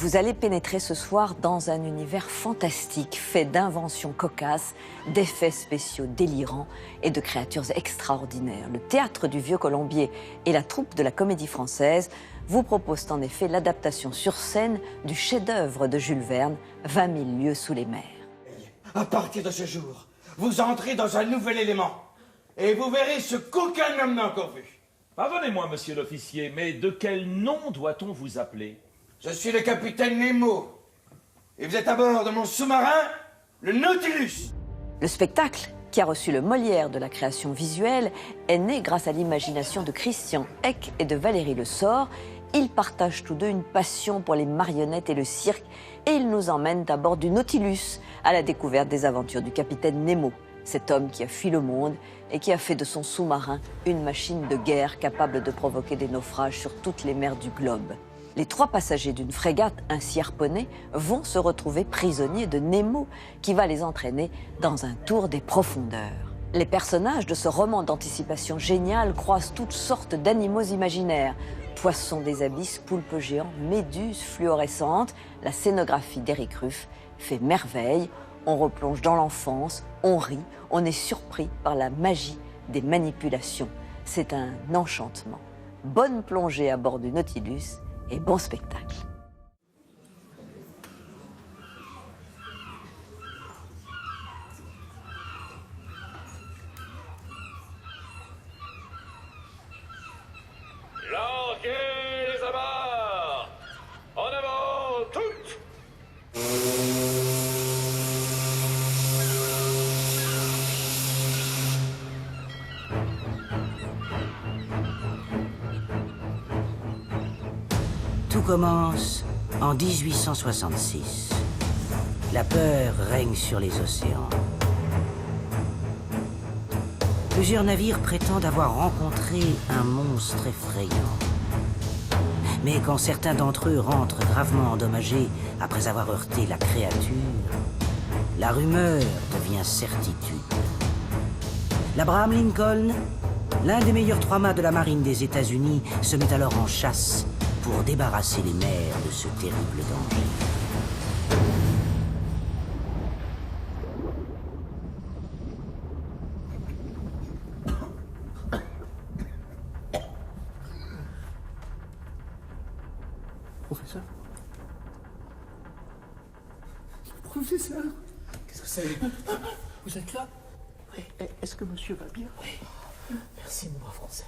Vous allez pénétrer ce soir dans un univers fantastique, fait d'inventions cocasses, d'effets spéciaux délirants et de créatures extraordinaires. Le Théâtre du Vieux Colombier et la troupe de la Comédie Française vous proposent en effet l'adaptation sur scène du chef-d'œuvre de Jules Verne, 20 000 lieues sous les mers. À partir de ce jour, vous entrez dans un nouvel élément. Et vous verrez ce qu'aucun homme n'a encore vu. Pardonnez-moi, monsieur l'officier, mais de quel nom doit-on vous appeler? Je suis le capitaine Nemo. Et vous êtes à bord de mon sous-marin, le Nautilus. Le spectacle, qui a reçu le Molière de la création visuelle, est né grâce à l'imagination de Christian Eck et de Valérie Le Sort. Ils partagent tous deux une passion pour les marionnettes et le cirque, et ils nous emmènent à bord du Nautilus, à la découverte des aventures du capitaine Nemo, cet homme qui a fui le monde et qui a fait de son sous-marin une machine de guerre capable de provoquer des naufrages sur toutes les mers du globe. Les 3 passagers d'une frégate ainsi harponnée vont se retrouver prisonniers de Nemo, qui va les entraîner dans un tour des profondeurs. Les personnages de ce roman d'anticipation génial croisent toutes sortes d'animaux imaginaires. Poissons des abysses, poulpes géants, méduses fluorescentes. La scénographie d'Éric Ruff fait merveille. On replonge dans l'enfance, on rit, on est surpris par la magie des manipulations. C'est un enchantement. Bonne plongée à bord du Nautilus et bon spectacle. Larguez les amarres! En avant toutes! Tout commence en 1866. La peur règne sur les océans. Plusieurs navires prétendent avoir rencontré un monstre effrayant. Mais quand certains d'entre eux rentrent gravement endommagés après avoir heurté la créature, la rumeur devient certitude. L'Abraham Lincoln, l'un des meilleurs 3 mâts de la marine des États-Unis, se met alors en chasse pour débarrasser les mers de ce terrible danger. Professeur? Professeur? Qu'est-ce que c'est? Vous êtes là? Oui. Est-ce que monsieur va bien? Oui. Merci, mon brave Français.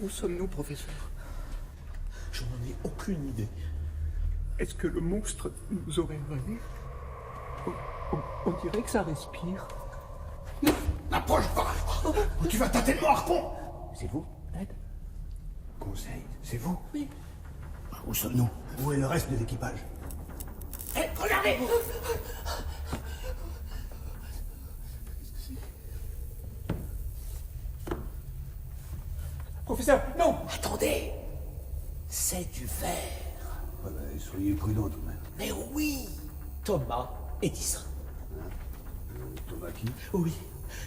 Où sommes-nous, professeur? Je n'en ai aucune idée. Est-ce que le monstre nous aurait éloignés? On dirait que ça respire. N'approche pas. Ou tu vas tâter le harpon. C'est vous, Ned? Conseil, c'est vous? Oui. Où sommes-nous? Où est le reste de l'équipage? Hé, regardez! Professeur, non! Attendez! C'est du verre. Ouais, soyez prudents tout de même. Mais oui! Thomas Edison. Thomas qui? Oui,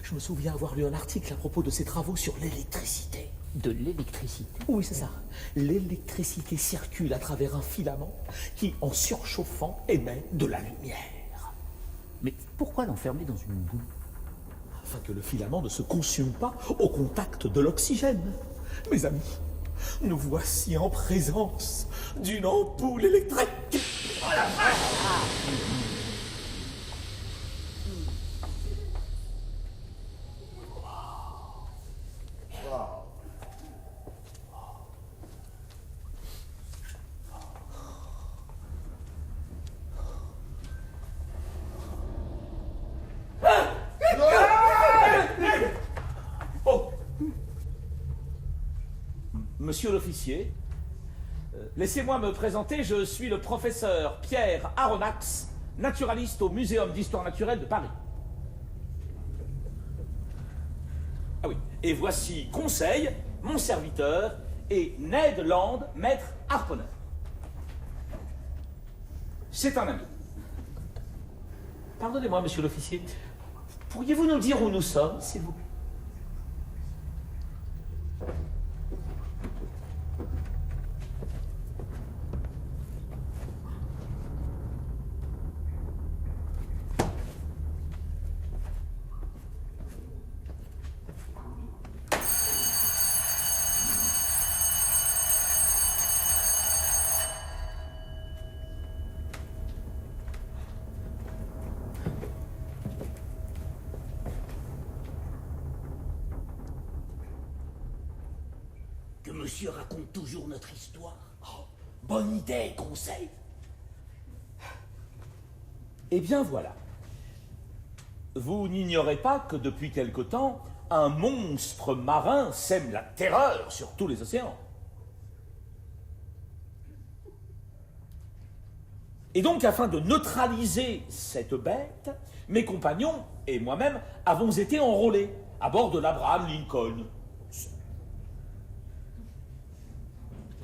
je me souviens avoir lu un article à propos de ses travaux sur l'électricité. De l'électricité? Oui, c'est ça. L'électricité circule à travers un filament qui, en surchauffant, émet de la lumière. Mais pourquoi l'enfermer dans une boule? Afin que le filament ne se consume pas au contact de l'oxygène. Mes amis, nous voici en présence d'une ampoule électrique. Oh la vache! Monsieur l'officier, laissez-moi me présenter, je suis le professeur Pierre Aronnax, naturaliste au Muséum d'Histoire Naturelle de Paris. Ah oui, et voici Conseil, mon serviteur, et Ned Land, maître harponneur. C'est un ami. Pardonnez-moi, monsieur l'officier, pourriez-vous nous dire où nous sommes, s'il vous plaît? monsieur raconte toujours notre histoire. Oh, bonne idée, conseil. Eh bien voilà. Vous n'ignorez pas que depuis quelque temps, un monstre marin sème la terreur sur tous les océans. Et donc, afin de neutraliser cette bête, mes compagnons et moi-même avons été enrôlés à bord de l'Abraham Lincoln.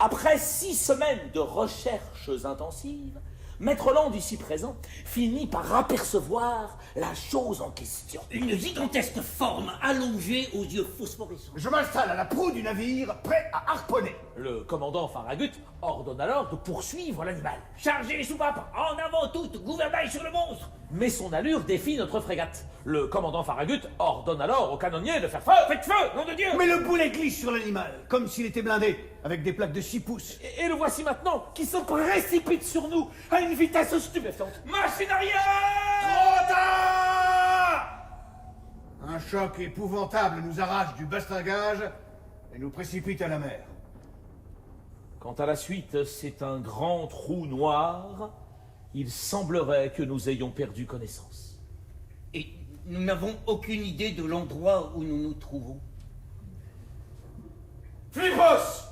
Après 6 semaines de recherches intensives, Maître Land, ici présent, finit par apercevoir la chose en question. Une gigantesque forme allongée aux yeux phosphorescents. Je m'installe à la proue du navire, prêt à harponner. Le commandant Farragut ordonne alors de poursuivre l'animal. Chargez les soupapes, en avant toutes, gouvernail sur le monstre. Mais son allure défie notre frégate. Le commandant Farragut ordonne alors aux canonniers de faire feu. Faites feu, nom de Dieu! Mais le boulet glisse sur l'animal, comme s'il était blindé, avec des plaques de 6 pouces. Et le voici maintenant qui se précipite sur nous à une vitesse stupéfiante. Machine arrière! Trop tard! Un choc épouvantable nous arrache du bastingage et nous précipite à la mer. Quant à la suite, c'est un grand trou noir. Il semblerait que nous ayons perdu connaissance. Et nous n'avons aucune idée de l'endroit où nous nous trouvons. Philippos!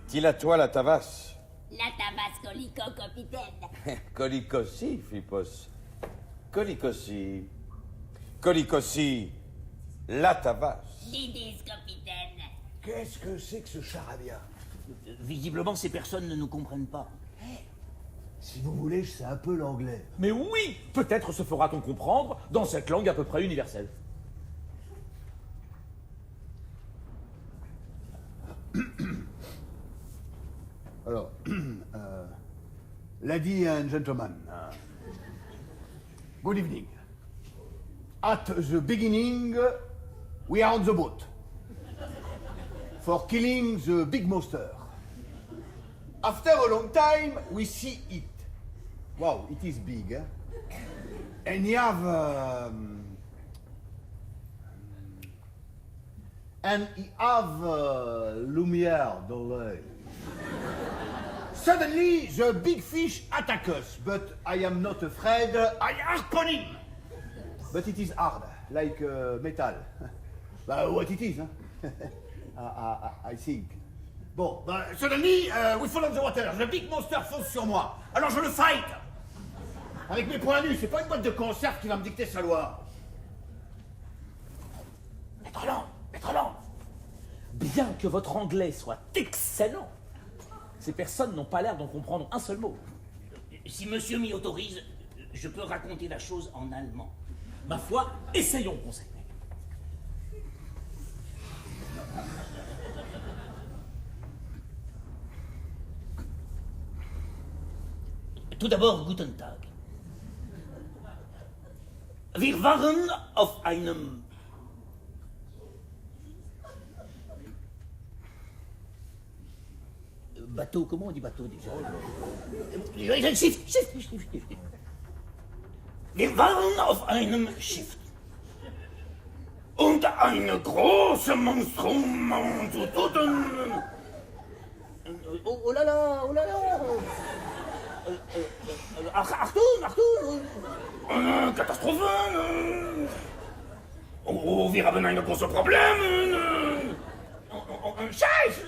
Tire-toi la tabasse. La tabasse colico, capitaine. Colicossi, Philippos. Colicossi. Colicossi, la tabasse. Didis, capitaine. Qu'est-ce que c'est que ce charabia? Visiblement, ces personnes ne nous comprennent pas. Si vous voulez, je sais un peu l'anglais. Mais oui, peut-être se fera-t-on comprendre dans cette langue à peu près universelle. Alors, lady and gentlemen, good evening. At the beginning, we are on the boat for killing the big monster. After a long time, we see it. Wow, it is big, eh? And you have lumière dorée. Suddenly, the big fish attack us, but I am not afraid. I harpoon him. But it is hard, like metal. What it is, huh? I think. Bon, suddenly, we fall on the water. The big monster fonce sur moi. Alors je le fight. Avec mes poings nus, c'est pas une boîte de conserve qui va me dicter sa loi. Maître Land, bien que votre anglais soit excellent, ces personnes n'ont pas l'air d'en comprendre un seul mot. Si monsieur m'y autorise, je peux raconter la chose en allemand. Ma foi, essayons, conseil. Tout d'abord, Guten Tag. Wir waren auf einem... Bateau, comment on dit bateau déjà? Schiff. Wir waren auf einem Schiff. Und ein großes Monstrum zu toten... Oh là là. Achtung! Katastrophe! Oh, wir haben ein großes Problem! Scheiße!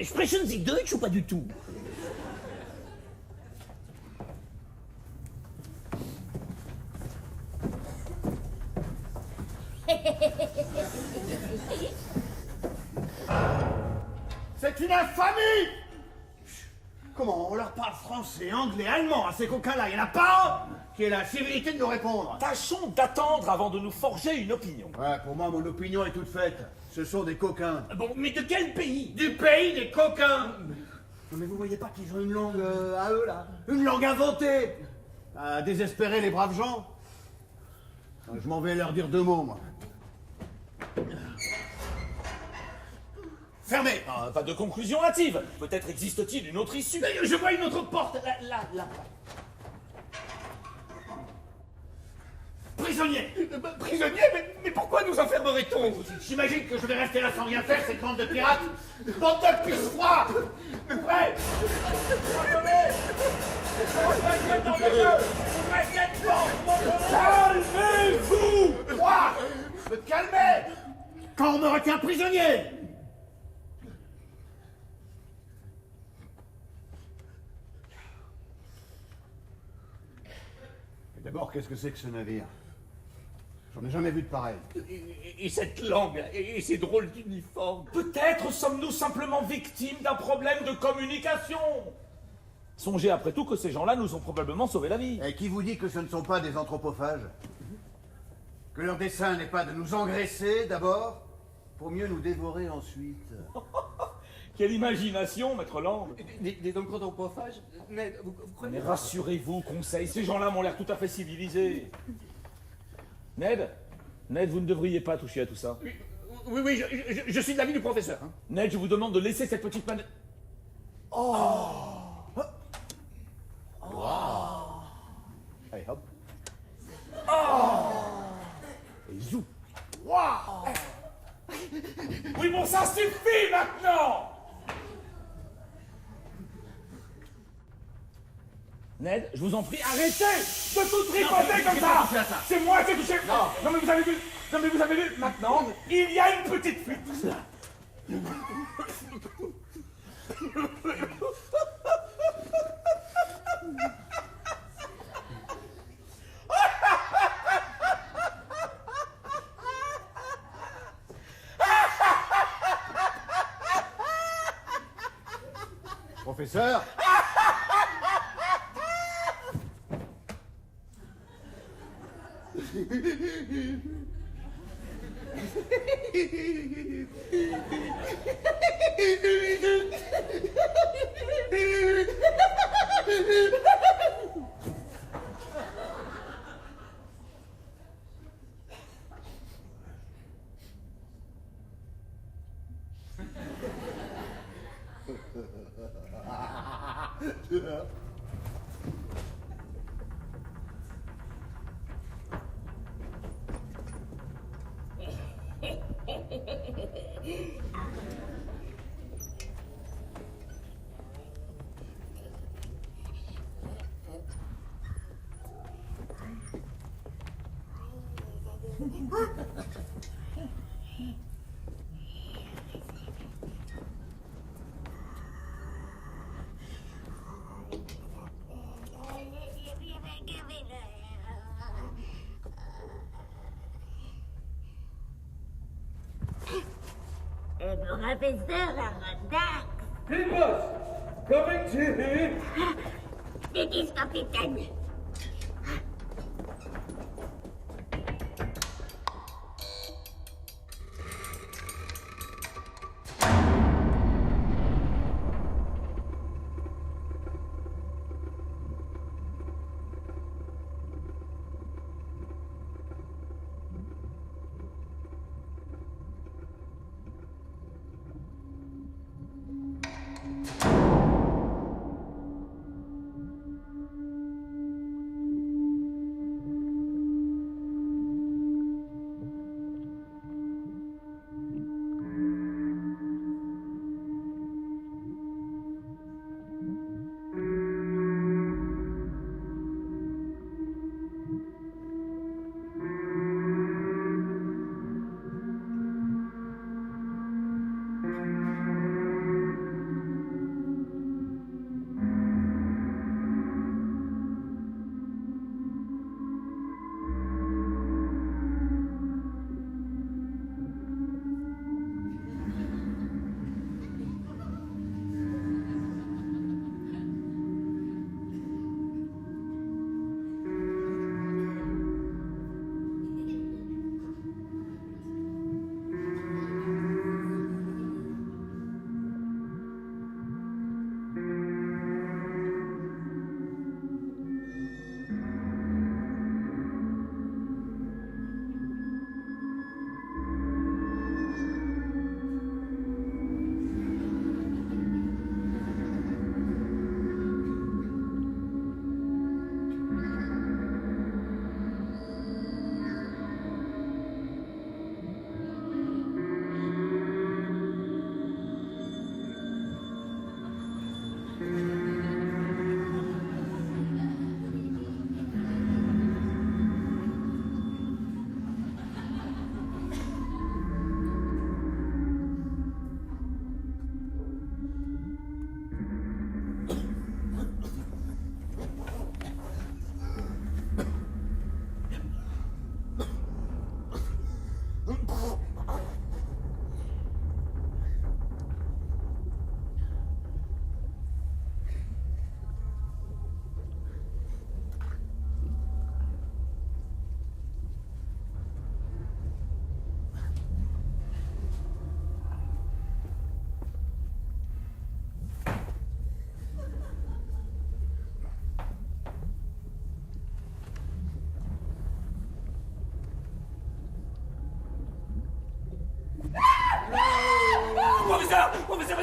Sprechen Sie Deutsch ou pas du tout? C'est une infamie! Comment on leur parle français, anglais, allemand à ces coquins-là? Il n'y en a pas un qui ait la civilité de nous répondre. Tâchons d'attendre avant de nous forger une opinion. Ouais, pour moi, mon opinion est toute faite. Ce sont des coquins. Bon, mais de quel pays? Du pays des coquins! Non, mais vous voyez pas qu'ils ont une langue à eux, là? Une langue inventée! À désespérer les braves gens? Je m'en vais leur dire 2 mots, moi. Fermez. Pas de conclusion hâtive. Peut-être existe-t-il une autre issue. Je vois une autre porte, là. Prisonnier. Prisonnier, mais pourquoi nous enfermerait-on? J'imagine que je vais rester là sans rien faire, cette bande de pirates. Bande de pisse-froid. Prêt. Calmez-vous. Quoi? Me calmer. Quand on me retient prisonnier. D'abord, qu'est-ce que c'est que ce navire? J'en ai jamais vu de pareil. Et cette langue, et ces drôles d'uniformes. Peut-être sommes-nous simplement victimes d'un problème de communication. Songez après tout que ces gens-là nous ont probablement sauvé la vie. Et qui vous dit que ce ne sont pas des anthropophages? Que leur dessein n'est pas de nous engraisser d'abord, pour mieux nous dévorer ensuite? Quelle imagination, maître Land. Des anthropophages? Mais vous croyez... Mais rassurez-vous, conseil, ces gens-là m'ont l'air tout à fait civilisés. Ned, vous ne devriez pas toucher à tout ça. Oui, je suis de l'avis du professeur. Hein. Ned, je vous demande de laisser cette petite manette... Allez, hop. Et zou. Oui, bon, ça suffit maintenant. Ned, je vous en prie, arrêtez De tout tripoter comme ça. C'est moi qui ai touché. Non, mais vous avez vu. Non, mais vous avez vu. Maintenant, il y a une petite fuite. Professeur. Professeur Aronnax. Pipos, coming to you. It is capitaine.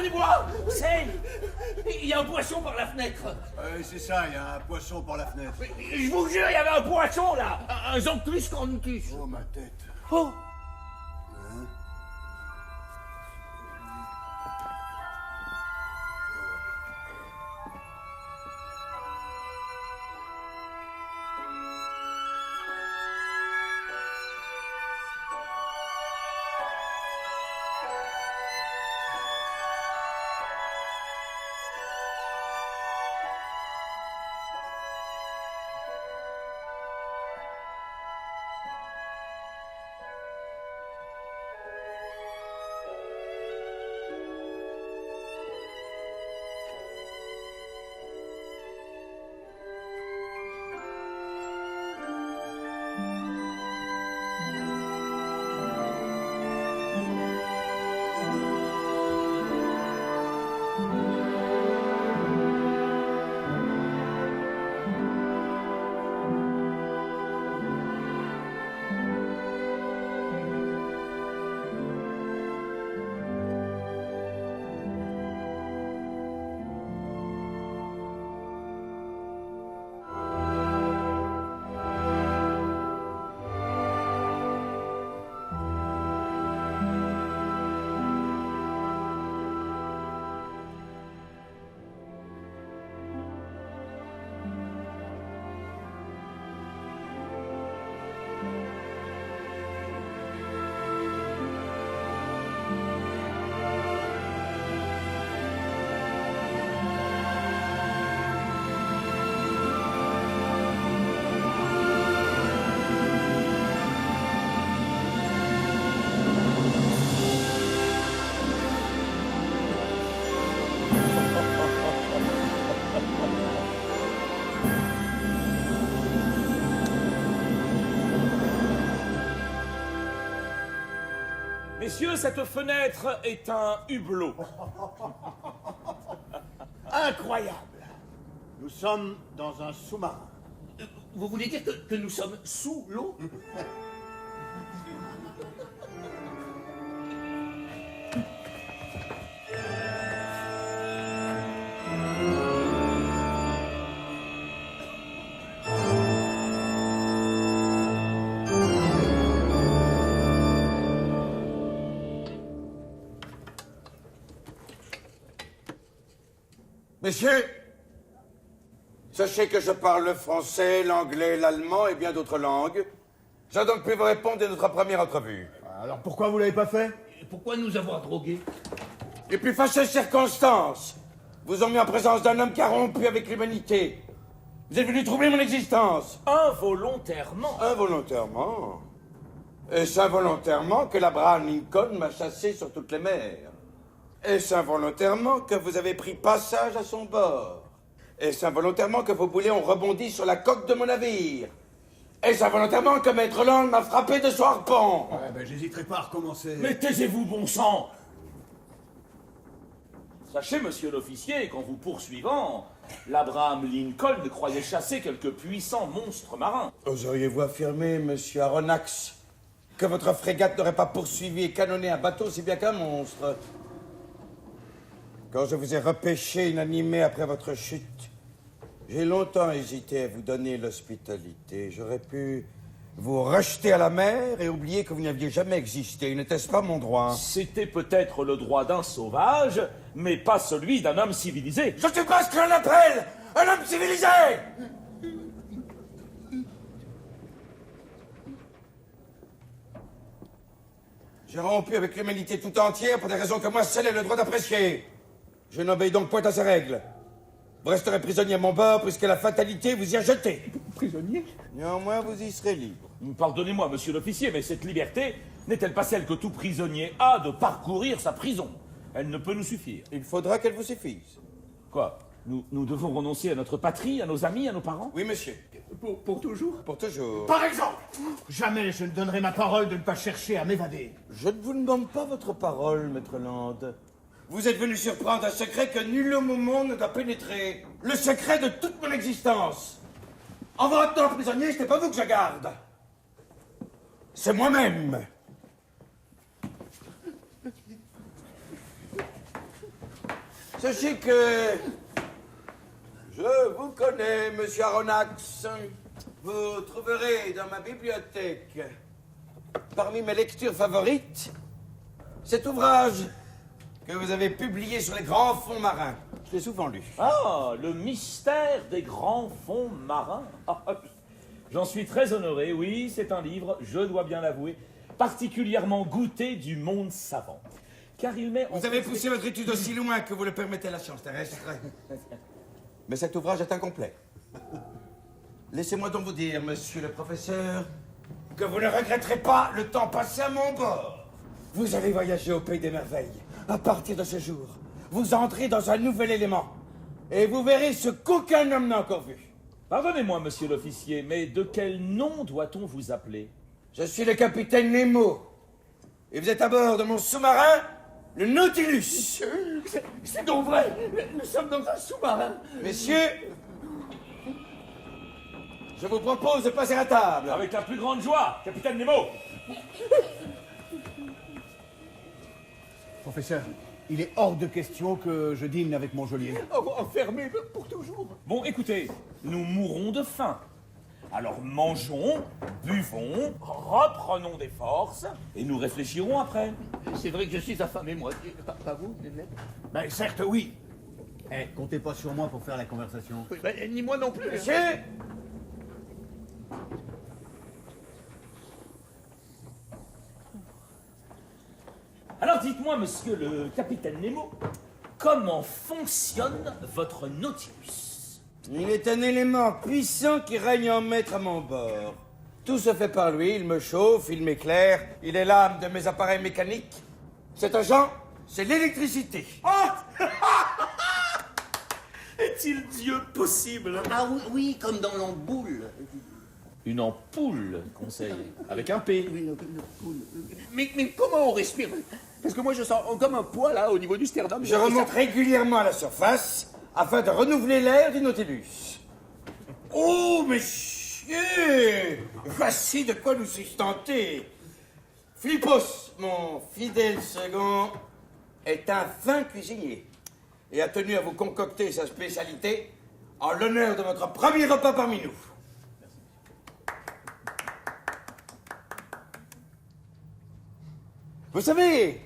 Pardonnez-moi. C'est... Il y a un poisson par la fenêtre. C'est ça, il y a un poisson par la fenêtre. Je vous jure, il y avait un poisson, là. Un Zanctus cornutus. Oh, ma tête. Oh. Messieurs, cette fenêtre est un hublot. Incroyable. Nous sommes dans un sous-marin. Vous voulez dire que nous sommes sous l'eau? Messieurs, sachez que je parle le français, l'anglais, l'allemand et bien d'autres langues. J'ai donc pu vous répondre dès notre première entrevue. Alors pourquoi vous l'avez pas fait? Pourquoi nous avoir drogués? Les plus fâcheuses circonstances vous ont mis en présence d'un homme qui a rompu avec l'humanité. Vous êtes venu troubler mon existence. Involontairement. Involontairement? Est-ce involontairement que l'Abraham Lincoln m'a chassé sur toutes les mers? Est-ce involontairement que vous avez pris passage à son bord? Est-ce involontairement que vos boulets ont rebondi sur la coque de mon navire? Est-ce involontairement que Maître Land m'a frappé de son harpon? Ouais, ben j'hésiterai pas à recommencer. Mais taisez-vous, bon sang! Sachez, monsieur l'officier, qu'en vous poursuivant, l'Abraham Lincoln croyait chasser quelques puissants monstres marins. Oseriez-vous affirmer, monsieur Aronnax, que votre frégate n'aurait pas poursuivi et canonné un bateau aussi bien qu'un monstre? Quand je vous ai repêché inanimé après votre chute, j'ai longtemps hésité à vous donner l'hospitalité. J'aurais pu vous rejeter à la mer et oublier que vous n'aviez jamais existé. N'était-ce pas mon droit? C'était peut-être le droit d'un sauvage, mais pas celui d'un homme civilisé. Je ne suis pas ce que l'on appelle un homme civilisé! J'ai rompu avec l'humanité tout entière pour des raisons que moi seul ai le droit d'apprécier. Je n'obéis donc point à ces règles. Vous resterez prisonnier à mon bord puisque la fatalité vous y a jeté. Prisonnier? Néanmoins, vous y serez libre. Pardonnez-moi, monsieur l'officier, mais cette liberté n'est-elle pas celle que tout prisonnier a de parcourir sa prison? Elle ne peut nous suffire. Il faudra qu'elle vous suffise. Quoi? Nous devons renoncer à notre patrie, à nos amis, à nos parents? Oui, monsieur. Pour toujours? Pour toujours. Par exemple, jamais je ne donnerai ma parole de ne pas chercher à m'évader. Je ne vous demande pas votre parole, maître Land. Vous êtes venu surprendre un secret que nul homme au monde ne doit pénétrer. Le secret de toute mon existence. En vous retenant prisonnier, ce n'est pas vous que je garde. C'est moi-même. Sachez que je vous connais, monsieur Aronnax. Vous trouverez dans ma bibliothèque, parmi mes lectures favorites, cet ouvrage que vous avez publié sur les grands fonds marins. Je l'ai souvent lu. Ah, le mystère des grands fonds marins. Ah, j'en suis très honoré, oui, c'est un livre, je dois bien l'avouer, particulièrement goûté du monde savant. Car il met... Vous avez poussé votre étude aussi loin que vous le permettez la science terrestre. Mais cet ouvrage est incomplet. Laissez-moi donc vous dire, monsieur le professeur, que vous ne regretterez pas le temps passé à mon bord. Vous allez voyager au pays des merveilles. À partir de ce jour, vous entrez dans un nouvel élément. Et vous verrez ce qu'aucun homme n'a encore vu. Pardonnez-moi, monsieur l'officier, mais de quel nom doit-on vous appeler? Je suis le capitaine Nemo. Et vous êtes à bord de mon sous-marin, le Nautilus. C'est donc vrai. Nous sommes dans un sous-marin. Messieurs, je vous propose de passer à table. Avec la plus grande joie, capitaine Nemo. Professeur, il est hors de question que je dîne avec mon geôlier. Enfermé pour toujours. Bon, écoutez, nous mourrons de faim. Alors mangeons, buvons, reprenons des forces, et nous réfléchirons après. C'est vrai que je suis affamé, moi. Pas vous, Ned? Ben, certes, oui. Eh, comptez pas sur moi pour faire la conversation. Oui, ben, ni moi non plus. Monsieur, Alors dites-moi, monsieur le capitaine Nemo, comment fonctionne votre Nautilus? il est un élément puissant qui règne en maître à mon bord. Tout se fait par lui, il me chauffe, il m'éclaire, il est l'âme de mes appareils mécaniques. Cet agent, c'est l'électricité. Est-il Dieu possible? Ah oui, oui, comme dans l'ampoule. Une ampoule, conseil, avec un P. Mais comment on respire? Parce que moi, je sens comme un poids, là, au niveau du sternum. Je remonte régulièrement à la surface afin de renouveler l'air du Nautilus. Oh, messieurs! Voici de quoi nous sustenter. Philippos, mon fidèle second, est un fin cuisinier et a tenu à vous concocter sa spécialité en l'honneur de votre premier repas parmi nous. Vous savez,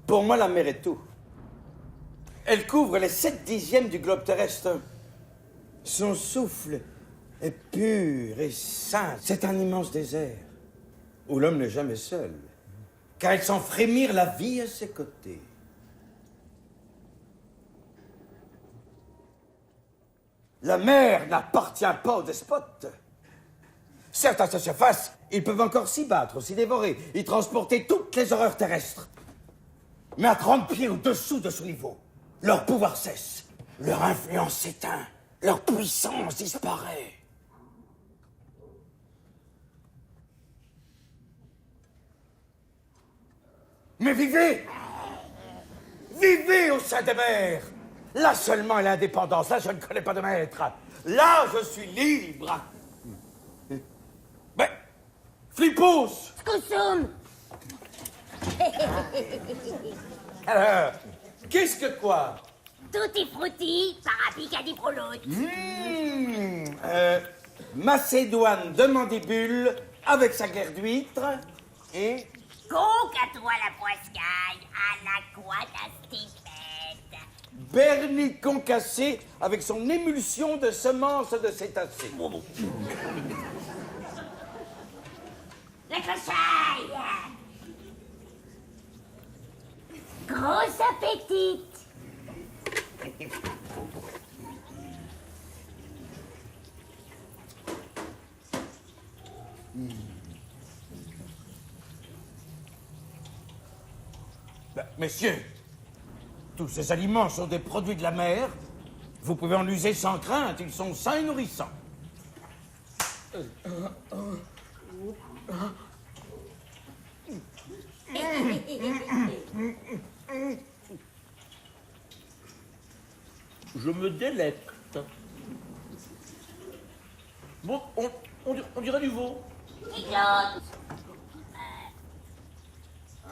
pour moi, la mer est tout. Elle couvre les 7/10 du globe terrestre. Son souffle est pur et sain. C'est un immense désert où l'homme n'est jamais seul, car il sent frémir la vie à ses côtés. La mer n'appartient pas aux despotes. Certes, à sa surface, ils peuvent encore s'y battre, s'y dévorer, y transporter toutes les horreurs terrestres. Mais à 30 pieds au-dessous de ce niveau, leur pouvoir cesse, leur influence s'éteint, leur puissance disparaît. Mais vivez! Vivez au sein des mers! Là seulement est l'indépendance, là je ne connais pas de maître. Là je suis libre. Mais, Flippos! Cousoum. Alors, qu'est-ce que quoi? Tutti frutti, parapicadiprouloute. Macédoine de mandibule avec sa guerre d'huître et... Conque à toi la poiscaille, à la quoi ta stipette. Bernie concassé avec son émulsion de semences de cétacés. La cochaille. Grosse appétit. Messieurs, tous ces aliments sont des produits de la mer. Vous pouvez en user sans crainte, ils sont sains et nourrissants. Je me délecte. Bon, on dirait du veau. Idiot.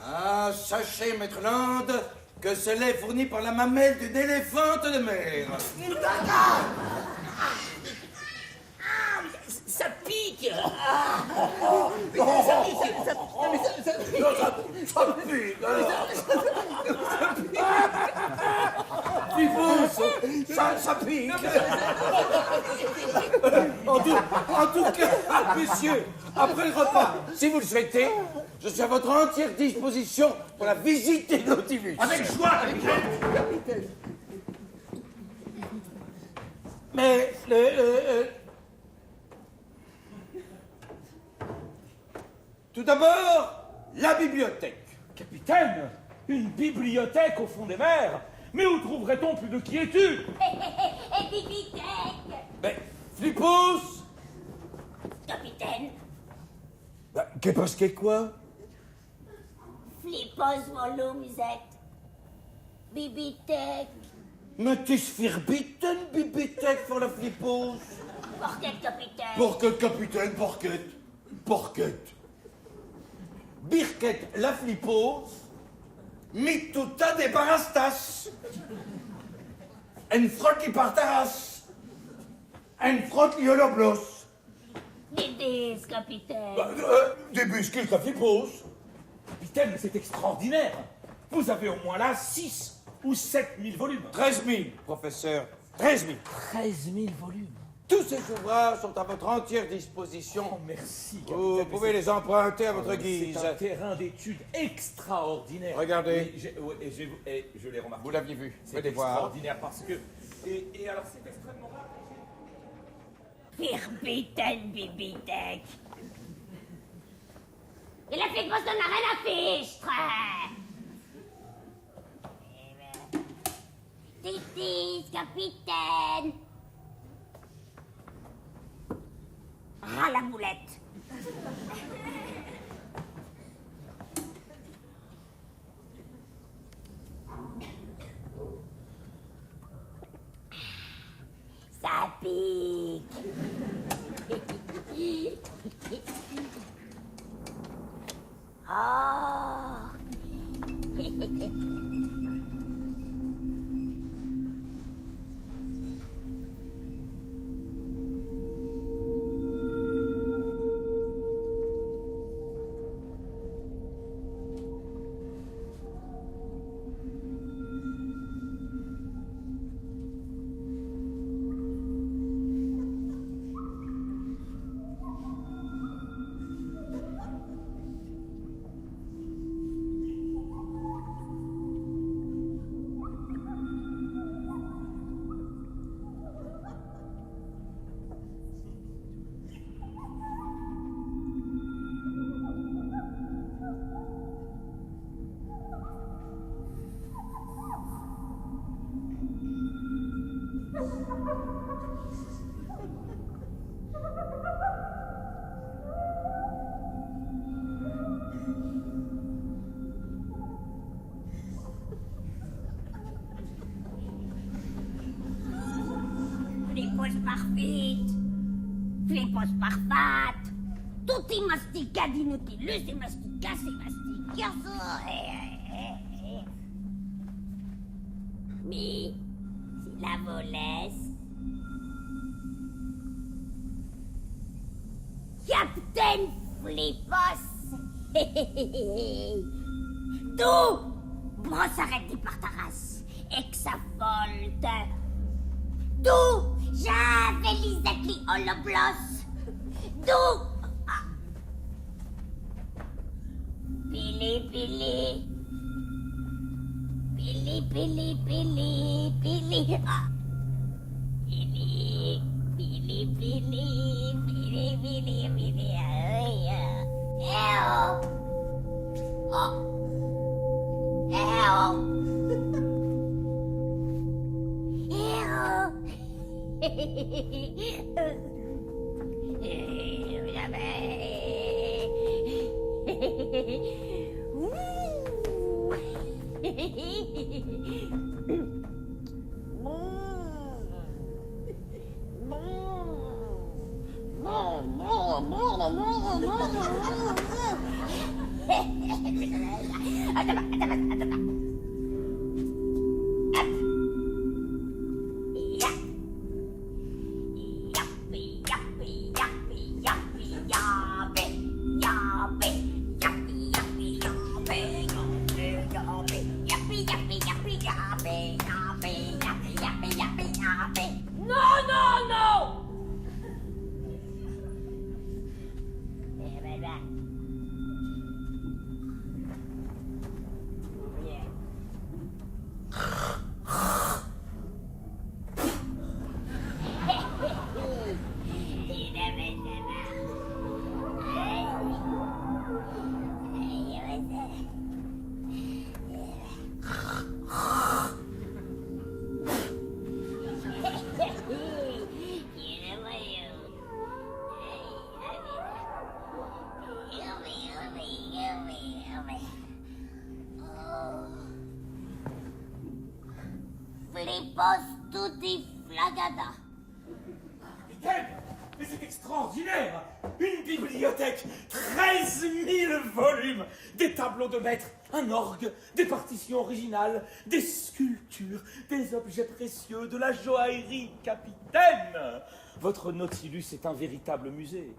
Ah, sachez, maître Land, que ce lait fourni par la mamelle d'une éléphante de mer. Ça pique. Ça pique. En tout cas, messieurs, après le repas, si vous le souhaitez, je suis à votre entière disposition pour la visite des Nautilus. Avec joie, capitaine. Mais tout d'abord, la bibliothèque. Capitaine, une bibliothèque au fond des mers? Mais où trouverait-on plus de quiétude? Et bibliothèque. Mais, Flippous. Capitaine, Qu'est parce que quoi? Flippos volume Z. Bibliothèque. Mais tis verbitten, bibliothèque pour la Flippous. Porquette, capitaine. Porquette, capitaine, porquette. Birquette, la Flippous. Mituta de barastas. En frot li partaras. En frot li holoblos. Des capitaine. Des biscuits, la Flippous. Capitaine, mais c'est extraordinaire. Vous avez au moins là 6 ou 7 000 volumes. 13 000, professeur. 13 000. 13 000 volumes. Tous ces ouvrages sont à votre entière disposition. Oh, merci, capitaine. Vous pouvez les emprunter à votre guise. C'est un terrain d'étude extraordinaire. Regardez. Oui, et je l'ai remarqué. Vous l'aviez vu. C'est Venez voir. extraordinaire parce que... Et alors, c'est extrêmement rare. Birbitten, bibliothèque. Et la Flippos n'en a rien à fichtre. Titis, capitaine. Ah, la boulette. Ça pique. Oh. Flippos parfit, Flippos parfat, tutti masticati inutilus e masticassi masticioso. Mais si la volesse, Captain Flippos, tu brossaretti partaras, exavolte. Du, j'avais l'Isakli holoblos. Du. Pili, pili. Pili, pili, pili, pili. Ah. Pili, pili, pili, pili, pili, pili. Oh. Non, non, non! Flippos tutti flagada. Capitaine, mais c'est extraordinaire! Une bibliothèque, 13 000 volumes, des tableaux de maître, un orgue, des partitions originales, des sculptures, des objets précieux, de la joaillerie, capitaine! Votre Nautilus est un véritable musée.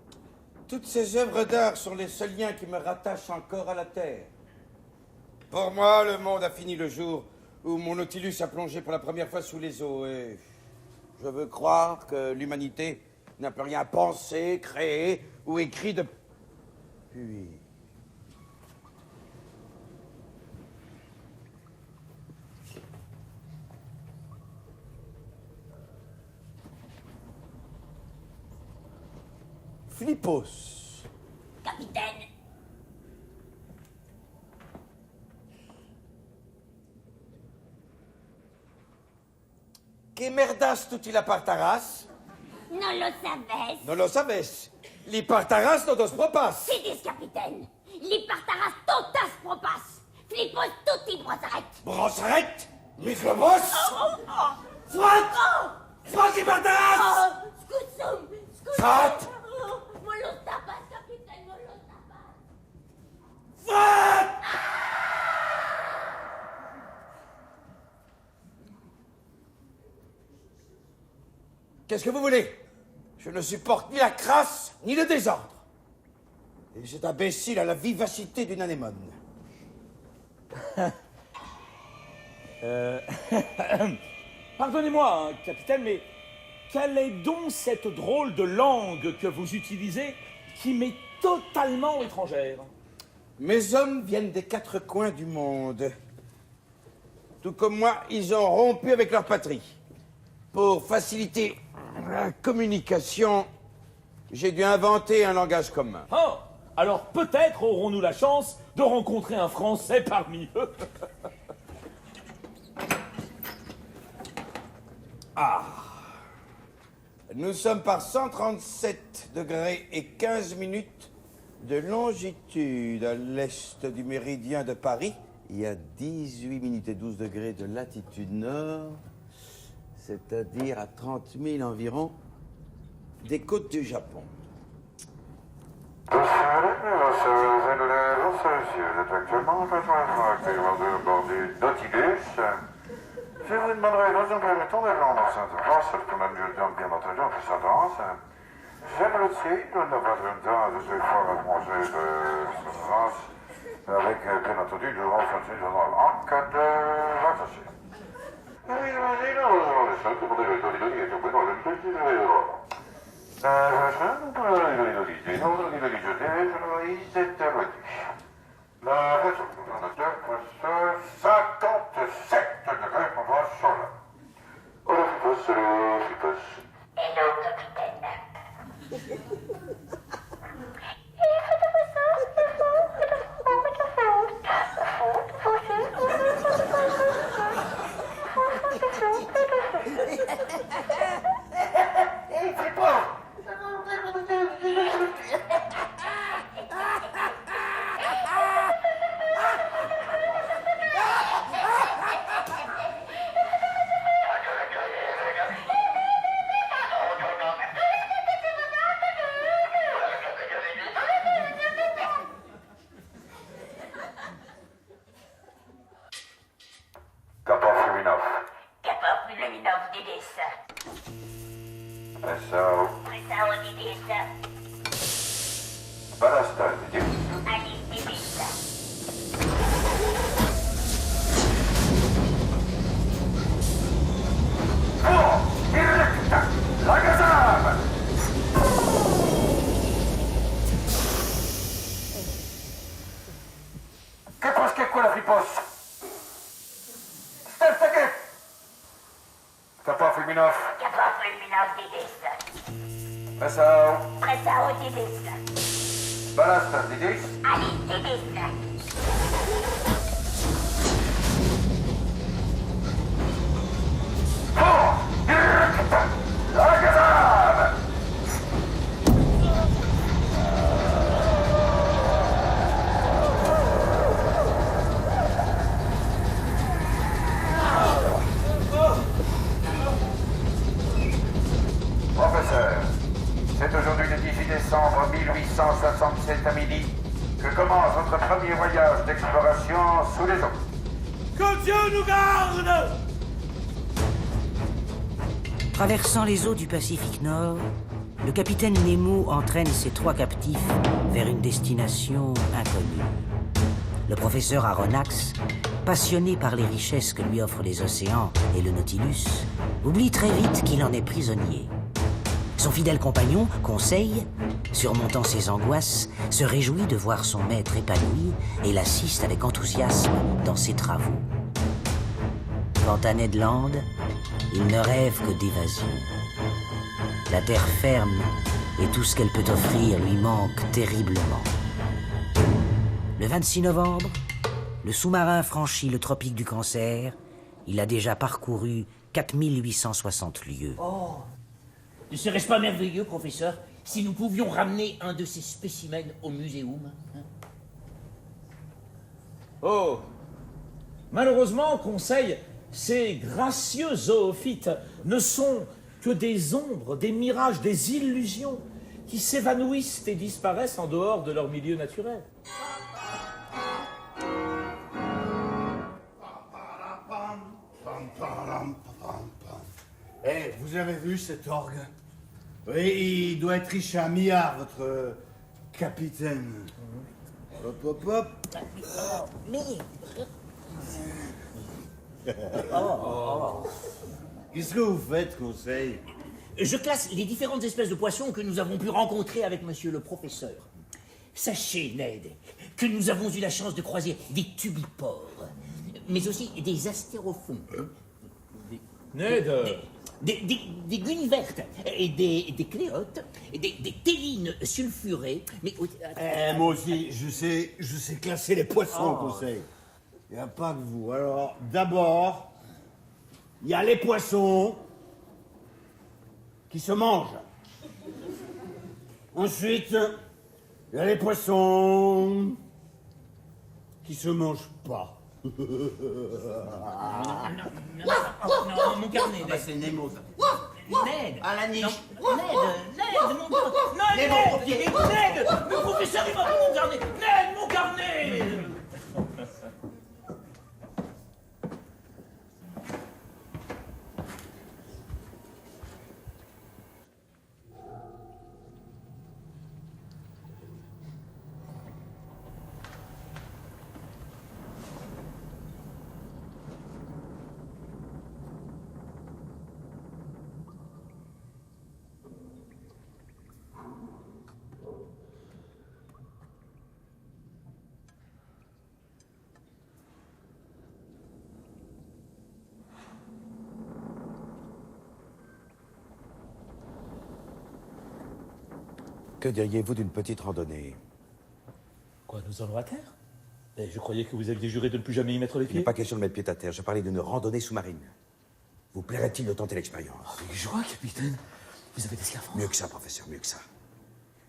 Toutes ces œuvres d'art sont les seuls liens qui me rattachent encore à la Terre. Pour moi, le monde a fini le jour où mon Nautilus a plongé pour la première fois sous les eaux et je veux croire que l'humanité n'a plus rien pensé, créé ou écrit depuis. Flippos. Capitaine. Que merdas tutti la partaras? Non lo sabes. Non lo sabes. Li partaras no dos propas. Sidis, capitaine. Li partaras totas propas. Flippos tutti brossaret. Brossaret? Microbos? Frat! Frat li partaras! Scutsum. Frat! Molos tapas, capitaine, molos tapas. Frat! Qu'est-ce que vous voulez? Je ne supporte ni la crasse, ni le désordre. Et cet imbécile a la vivacité d'une anémone. Pardonnez-moi, hein, capitaine, mais quelle est donc cette drôle de langue que vous utilisez qui m'est totalement étrangère? Mes hommes viennent des quatre coins du monde. Tout comme moi, ils ont rompu avec leur patrie. Pour faciliter la communication, j'ai dû inventer un langage commun. Oh, alors peut-être aurons-nous la chance de rencontrer un Français parmi eux. Ah. Nous sommes par 137 degrés et 15 minutes de longitude à l'est du méridien de Paris. Il y a 18 minutes et 12 degrés de latitude nord, c'est-à-dire à 30 000 environ des côtes du Japon. Vous êtes actuellement en placement de bord du Nautilus. Je vous demanderai une raison permettant d'aller en Sainte-France, parce qu'on a mieux le temps, bien entendu, en plus intense. J'aime le ciel, nous n'avons pas le temps de ce fort à manger de France, avec, bien entendu, de renforcer en cas de vacances. Oui, imagine, on est seul, tout le monde est dans le dans le petit la raison de 57 degrés pour voir sur là. Alors, Flippos. Hello, capitaine. Fulminov. Kappa Fulminov Didis. Pressao. Pressao Didis. Ballast Didis. Ali Didis. Professeur, c'est aujourd'hui le 18 décembre 1867 à midi que commence votre premier voyage d'exploration sous les eaux. Que Dieu nous garde! Traversant les eaux du Pacifique Nord, le capitaine Nemo entraîne ses 3 captifs vers une destination inconnue. Le professeur Aronnax, passionné par les richesses que lui offrent les océans et le Nautilus, oublie très vite qu'il en est prisonnier. Son fidèle compagnon, Conseil, surmontant ses angoisses, se réjouit de voir son maître épanoui et l'assiste avec enthousiasme dans ses travaux. Quant à Ned Land, il ne rêve que d'évasion. La terre ferme et tout ce qu'elle peut offrir lui manque terriblement. Le 26 novembre, le sous-marin franchit le tropique du Cancer. Il a déjà parcouru 4860 lieues. Oh, ne serait-ce pas merveilleux, professeur, si nous pouvions ramener un de ces spécimens au muséum, hein? Oh, malheureusement, Conseil, ces gracieux zoophytes ne sont que des ombres, des mirages, des illusions qui s'évanouissent et disparaissent en dehors de leur milieu naturel. Eh, vous avez vu cet orgue? Oui, il doit être riche à 1 milliard, votre capitaine. Hop, hop, hop. Qu'est-ce que vous faites, Conseil? Je classe les différentes espèces de poissons que nous avons pu rencontrer avec monsieur le professeur. Sachez, Ned, que nous avons eu la chance de croiser des tubipores, mais aussi des astérophons. Ned Des guines vertes, et des cléotes, des télines sulfurées, mais... Moi aussi, je sais classer les poissons, Conseil. Il n'y a pas que vous. Alors, d'abord, il y a les poissons qui se mangent. Ensuite, il y a les poissons qui se mangent pas. Non, mon carnet, Ned. C'est Nemo, ça. Ned. À la niche. Ned, mon carnet. Ned, le professeur, il m'a pris mon carnet. Ned, mon carnet. Que diriez-vous d'une petite randonnée? Quoi, nous allons à terre? Mais je croyais que vous aviez juré de ne plus jamais y mettre les Il pieds. n'est pas question de mettre pied à terre, je parlais d'une randonnée sous-marine. Vous plairait-il de tenter l'expérience? Avec joie, capitaine. Vous avez des scaphandres? Mieux que ça, professeur, mieux que ça.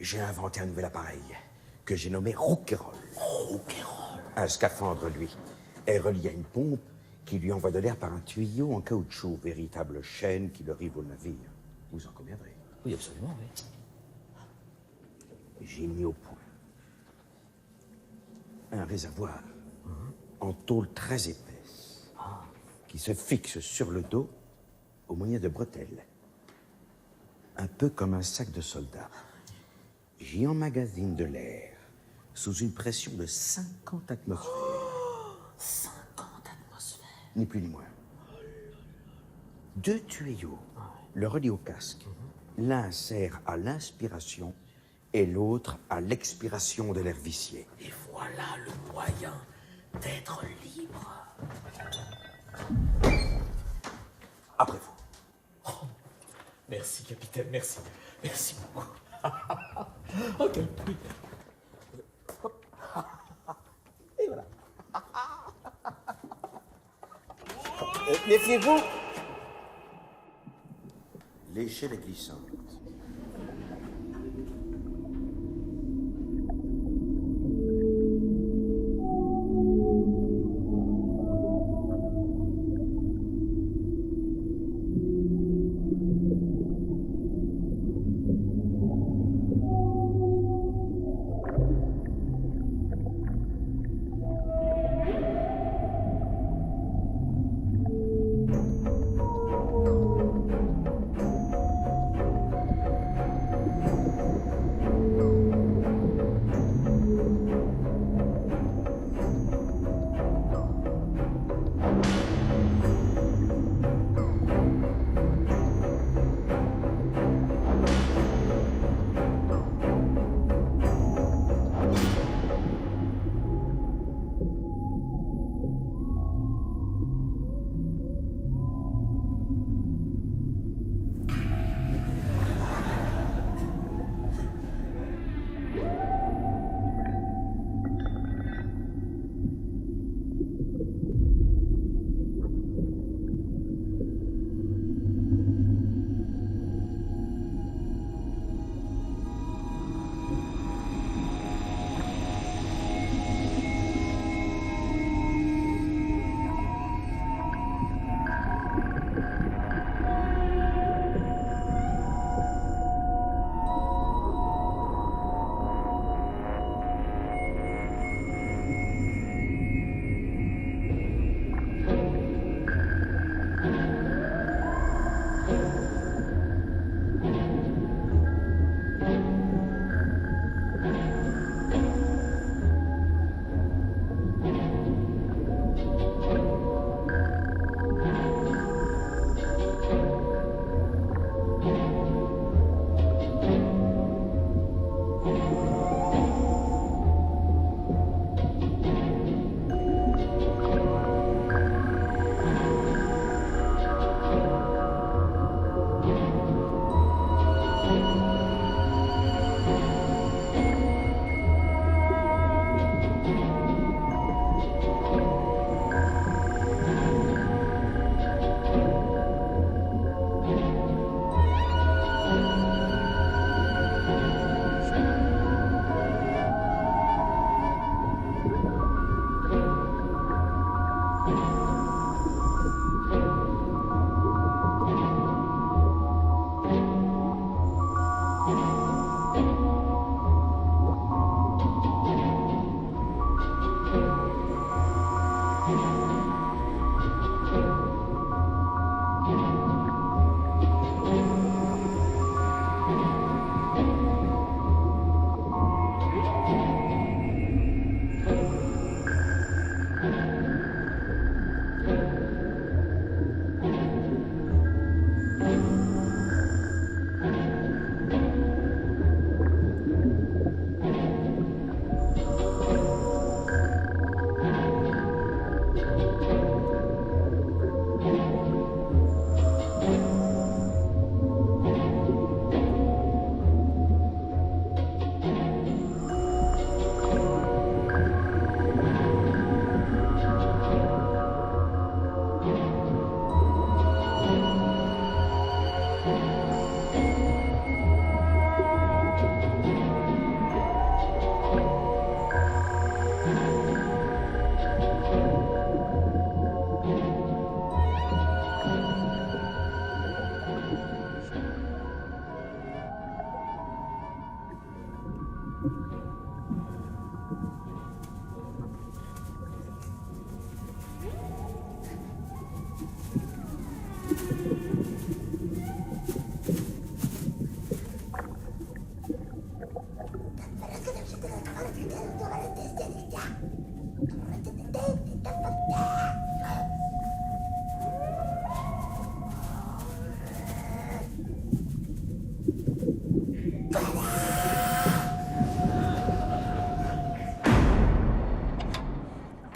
J'ai inventé un nouvel appareil que j'ai nommé Rouquayrol. Rouquayrol. Un scaphandre, lui, est relié à une pompe qui lui envoie de l'air par un tuyau en caoutchouc, véritable chaîne qui le rive au navire. Vous en conviendrez. Oui, absolument, oui. J'ai mis au point un réservoir en tôle très épaisse qui se fixe sur le dos au moyen de bretelles. Un peu comme un sac de soldat. J'y emmagasine de l'air sous une pression de 50 atmosphères. 50 atmosphères. Ni plus ni moins. 2 tuyaux le relient au casque. L'un sert à l'inspiration et l'autre à l'expiration de l'air vicié. Et voilà le moyen d'être libre. Après vous. Merci, capitaine, merci. Merci beaucoup. Oh, quel prix. Et voilà. Méfiez-vous. L'échelle est glissante.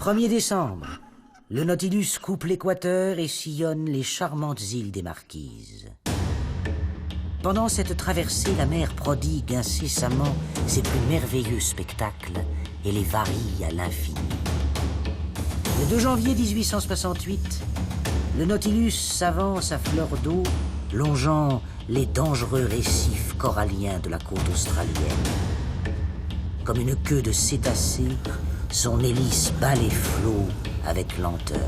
« 1er décembre, le Nautilus coupe l'équateur et sillonne les charmantes îles des Marquises. Pendant cette traversée, la mer prodigue incessamment ses plus merveilleux spectacles et les varie à l'infini. Le 2 janvier 1868, le Nautilus s'avance à fleur d'eau, longeant les dangereux récifs coralliens de la côte australienne. Comme une queue de cétacé, son hélice bat les flots avec lenteur.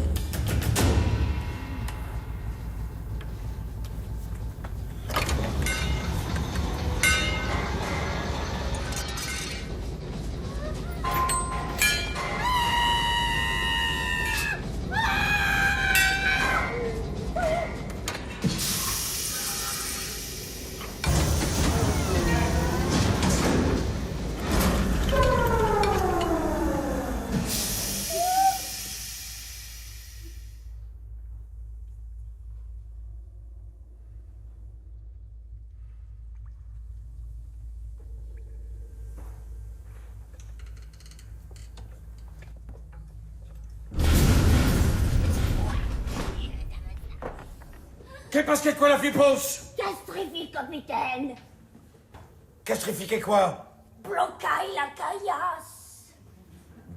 Qu'est parce que quoi la flipos? Castrifie, capitaine. Castrifiquer quoi? Blocaille la caillasse.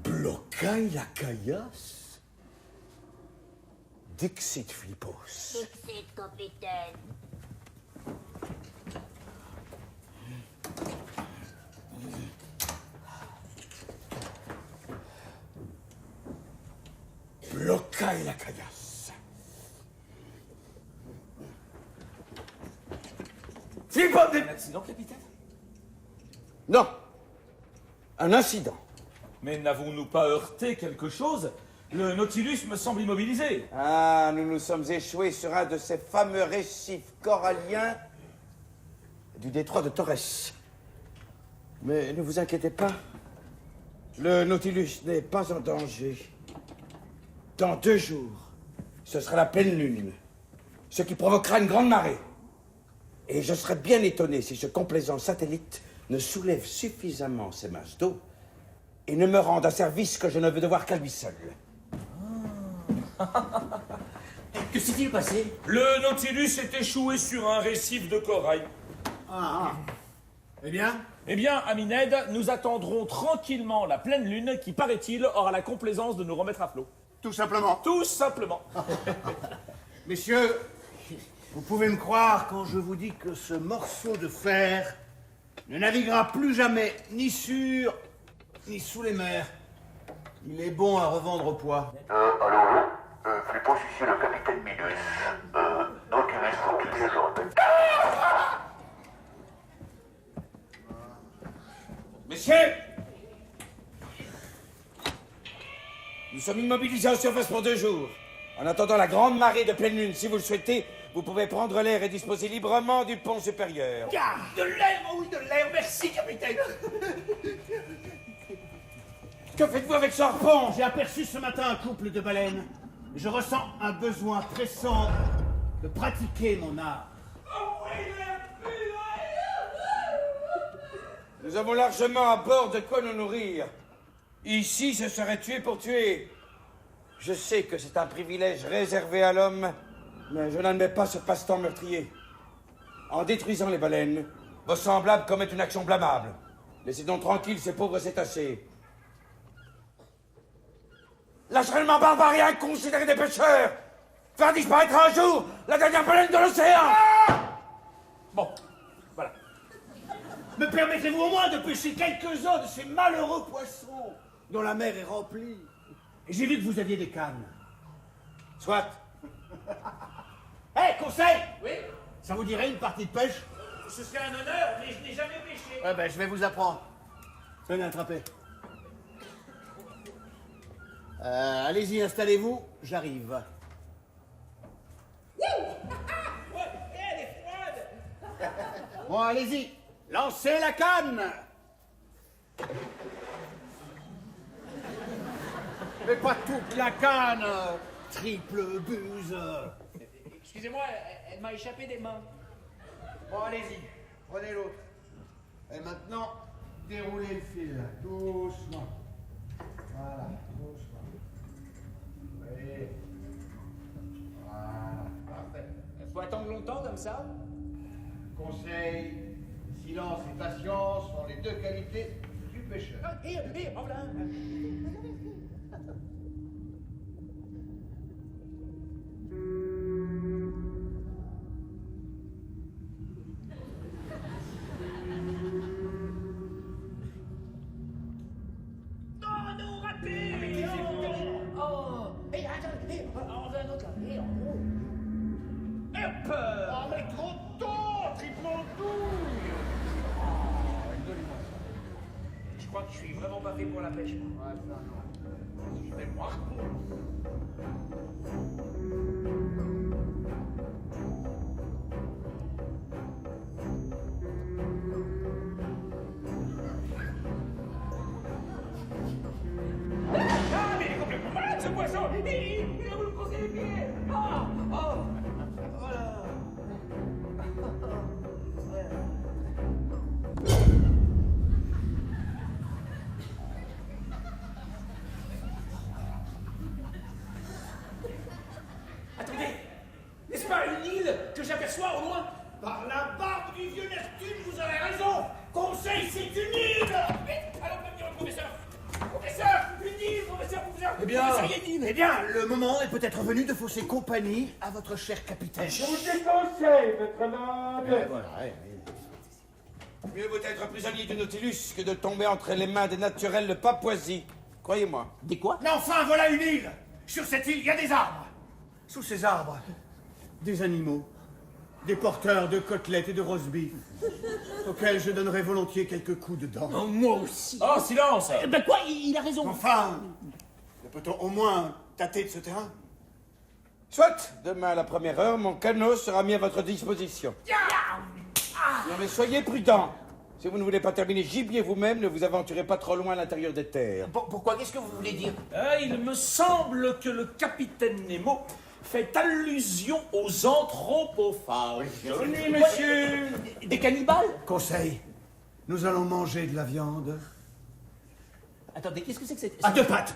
Blocaille la caillasse? Dixit, Philippos. Dixit, capitaine. Blocaille la caillasse. Philippos! Un accident, capitaine? Non. Un incident. Mais n'avons-nous pas heurté quelque chose? Le Nautilus me semble immobilisé. Ah, nous nous sommes échoués sur un de ces fameux récifs coralliens du détroit de Torres. Mais ne vous inquiétez pas, le Nautilus n'est pas en danger. Dans 2 jours, ce sera la pleine lune, ce qui provoquera une grande marée. Et je serais bien étonné si ce complaisant satellite ne soulève suffisamment ces masses d'eau et ne me rende un service que je ne veux devoir qu'à lui seul. Que s'est-il passé? Le Nautilus est échoué sur un récif de corail. Eh bien? Eh bien, ami Ned, nous attendrons tranquillement la pleine lune qui, paraît-il, aura la complaisance de nous remettre à flot. Tout simplement. Tout simplement. Messieurs, vous pouvez me croire quand je vous dis que ce morceau de fer ne naviguera plus jamais ni sur ni sous les mers. Il est bon à revendre au poids. Allô? Philippos, ici le capitaine Minus. Nautilus pour toutes les zones. Messieurs! Nous sommes immobilisés en surface pour 2 jours. En attendant la grande marée de pleine lune, si vous le souhaitez, vous pouvez prendre l'air et disposer librement du pont supérieur. De l'air, oh oui, de l'air, merci, capitaine. Que faites-vous avec ce harpon? J'ai aperçu ce matin un couple de baleines. Je ressens un besoin pressant de pratiquer mon art. Nous avons largement à bord de quoi nous nourrir. Ici, ce serait tuer pour tuer. Je sais que c'est un privilège réservé à l'homme, mais je n'admets pas ce passe-temps meurtrier. En détruisant les baleines, vos semblables commettent une action blâmable. Laissez donc tranquilles ces pauvres cétacés. L'acharnement barbare et inconsidéré des pêcheurs! Faire disparaître un jour la dernière baleine de l'océan! Bon, voilà. Me permettrez-vous au moins de pêcher quelques-uns de ces malheureux poissons dont la mer est remplie? J'ai vu que vous aviez des cannes. Soit. Hé, conseil! Oui? Ça vous dirait une partie de pêche? Ce serait un honneur, mais je n'ai jamais pêché. Ouais, ben, je vais vous apprendre. Venez attraper. Allez-y, installez-vous, j'arrive. Elle est froide. Bon, allez-y, lancez la canne! Mais pas toute la canne! Triple buse! Excusez-moi, elle m'a échappé des mains. Bon, allez-y, prenez l'autre. Et maintenant, déroulez le fil, doucement. Voilà, doucement. Oui. Voilà, parfait. Faut attendre longtemps comme ça? Conseil, silence et patience sont les deux qualités du pêcheur. Non, raté! Oh! Hé, attends, hé, on veut un autre là. Hé, en gros. Hop! Oh, mais trop tôt! Triple douille! Je crois que je suis vraiment pas fait pour la pêche. Ouais, ça, non. Je vais voir. Ah, mais il est complètement malade, ce poisson! Il a voulu me casser les pieds! Ah! Oh! Voilà! Attendez! N'est-ce pas une île que j'aperçois au loin? Par la barbe du vieux Neptune, vous avez raison! Conseil, c'est une île! Vite! Allons prévenir le professeur! Professeur! Une île, professeur! Eh bien, Professeur, il y a une île! eh bien, le moment est peut-être venu de fausser compagnie à votre cher capitaine. Je vous déconseille, maître Land! Voilà, Mieux vaut être prisonnier du Nautilus que de tomber entre les mains des naturels de Papouasie. Croyez-moi. Des quoi? Mais enfin, voilà une île! Sur cette île, il y a des arbres! Sous ces arbres, des animaux, des porteurs de côtelettes et de roast beef, auxquels je donnerais volontiers quelques coups de dents. Oh, moi aussi! Oh, silence! Ben quoi, il a raison! Enfin, ne peut-on au moins tâter de ce terrain? Soit, demain à la première heure, mon canot sera mis à votre disposition. Non mais soyez prudents. Si vous ne voulez pas terminer gibier vous-même, ne vous aventurez pas trop loin à l'intérieur des terres. Pourquoi? Qu'est-ce que vous voulez dire? Il me semble que le capitaine Nemo fait allusion aux anthropophages. Oui, monsieur. Des cannibales? Conseil, nous allons manger de la viande. Attendez, qu'est-ce que c'est que cette... À deux pattes,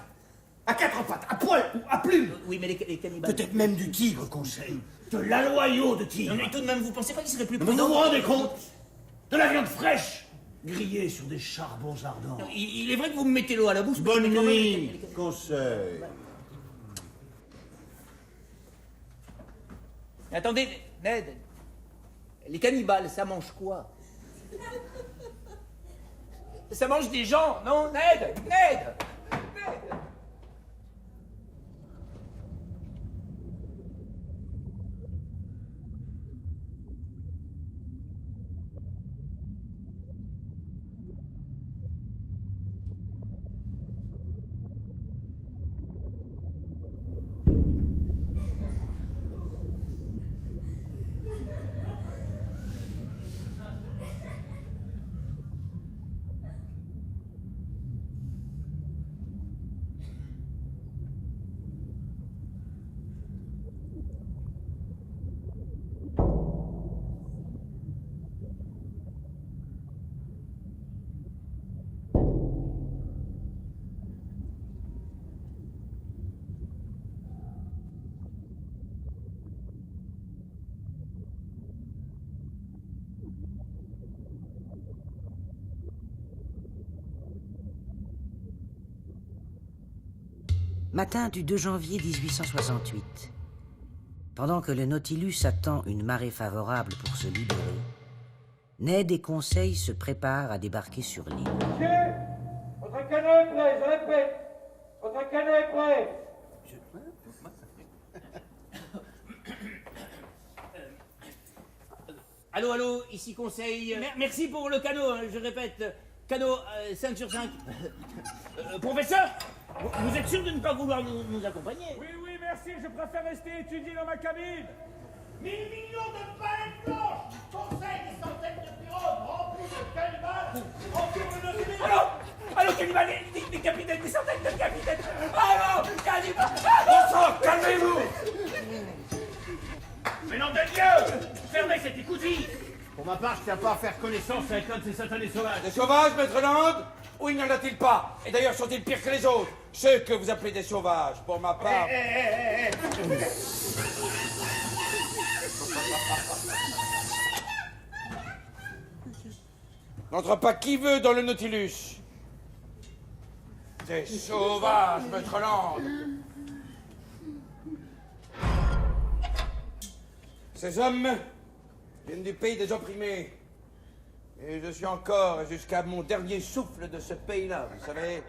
à quatre pattes, à poil ou à plume. Oui, mais les cannibales... Peut-être même du tigre, Conseil. De l'aloyau de tigre. Non, mais tout de même, vous pensez pas qu'il serait plus Vous prudent... vous rendez compte? De la viande fraîche, grillée sur des charbons ardents. Il est vrai que vous me mettez l'eau à la bouche... Bonne mais quand même, nuit, Conseil. Attendez, Ned. Les cannibales, ça mange quoi? Ça mange des gens, non? Ned! Ned! Matin du 2 janvier 1868. Pendant que le Nautilus attend une marée favorable pour se libérer, Ned et Conseil se préparent à débarquer sur l'île. Monsieur, votre canot est prêt, je répète. Votre canot est prêt. Allô, allô, ici Conseil. Merci pour le canot, hein, je répète. Canot 5 sur 5. Professeur, vous êtes sûr de ne pas vouloir nous accompagner? Oui, oui, merci, je préfère rester étudier dans ma cabine. 1000 millions de palettes blanches! Conseil, des centaines de pirogues remplies de cannibales entourent le Nautilus! Allô, cannibales, des capitaines, des centaines de capitaines! Allô, cannibales! Bon sang, calmez-vous! Mais nom de Dieu! Fermez cette écoutille! Pour ma part, je tiens pas à faire connaissance avec un de ces satanés sauvages. Des sauvages, maître Land? Ou il n'y en a-t-il pas? Et d'ailleurs, sont-ils pires que les autres? Ceux que vous appelez des sauvages, pour ma part... N'entre pas qui veut dans le Nautilus. Ces sauvages, maître Land. Ces hommes viennent du pays des opprimés. Et je suis encore jusqu'à mon dernier souffle de ce pays-là, vous savez.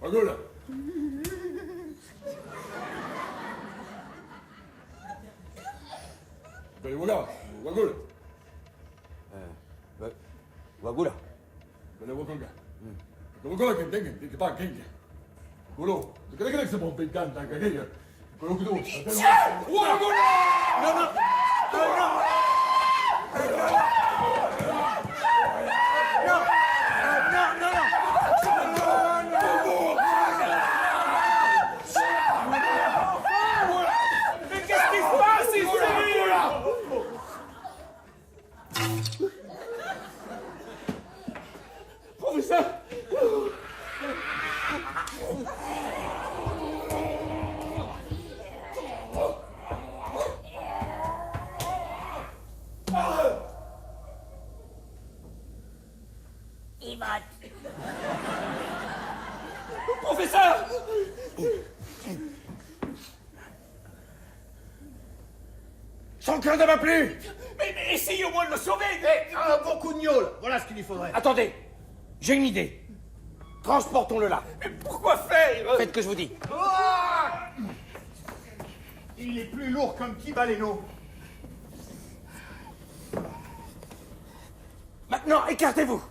Wagula. Wagula. Wagula. Wagula. Wagula. Wagula kan denken, det kan bare kigge. Gulo, du kan ikke lægge sig på en bindgang, der kan kigge. Gulo, gulo. Wagula! No, no! No, no! Professeur! Son cœur ne va plus! Mais essayez au moins de le sauver! Un bon coup de gnôle, voilà ce qu'il lui faudrait. Attendez, j'ai une idée. Transportons-le là. Mais pourquoi faire? Faites ce que je vous dis. Il est plus lourd qu'un petit baleineau. Maintenant, écartez-vous.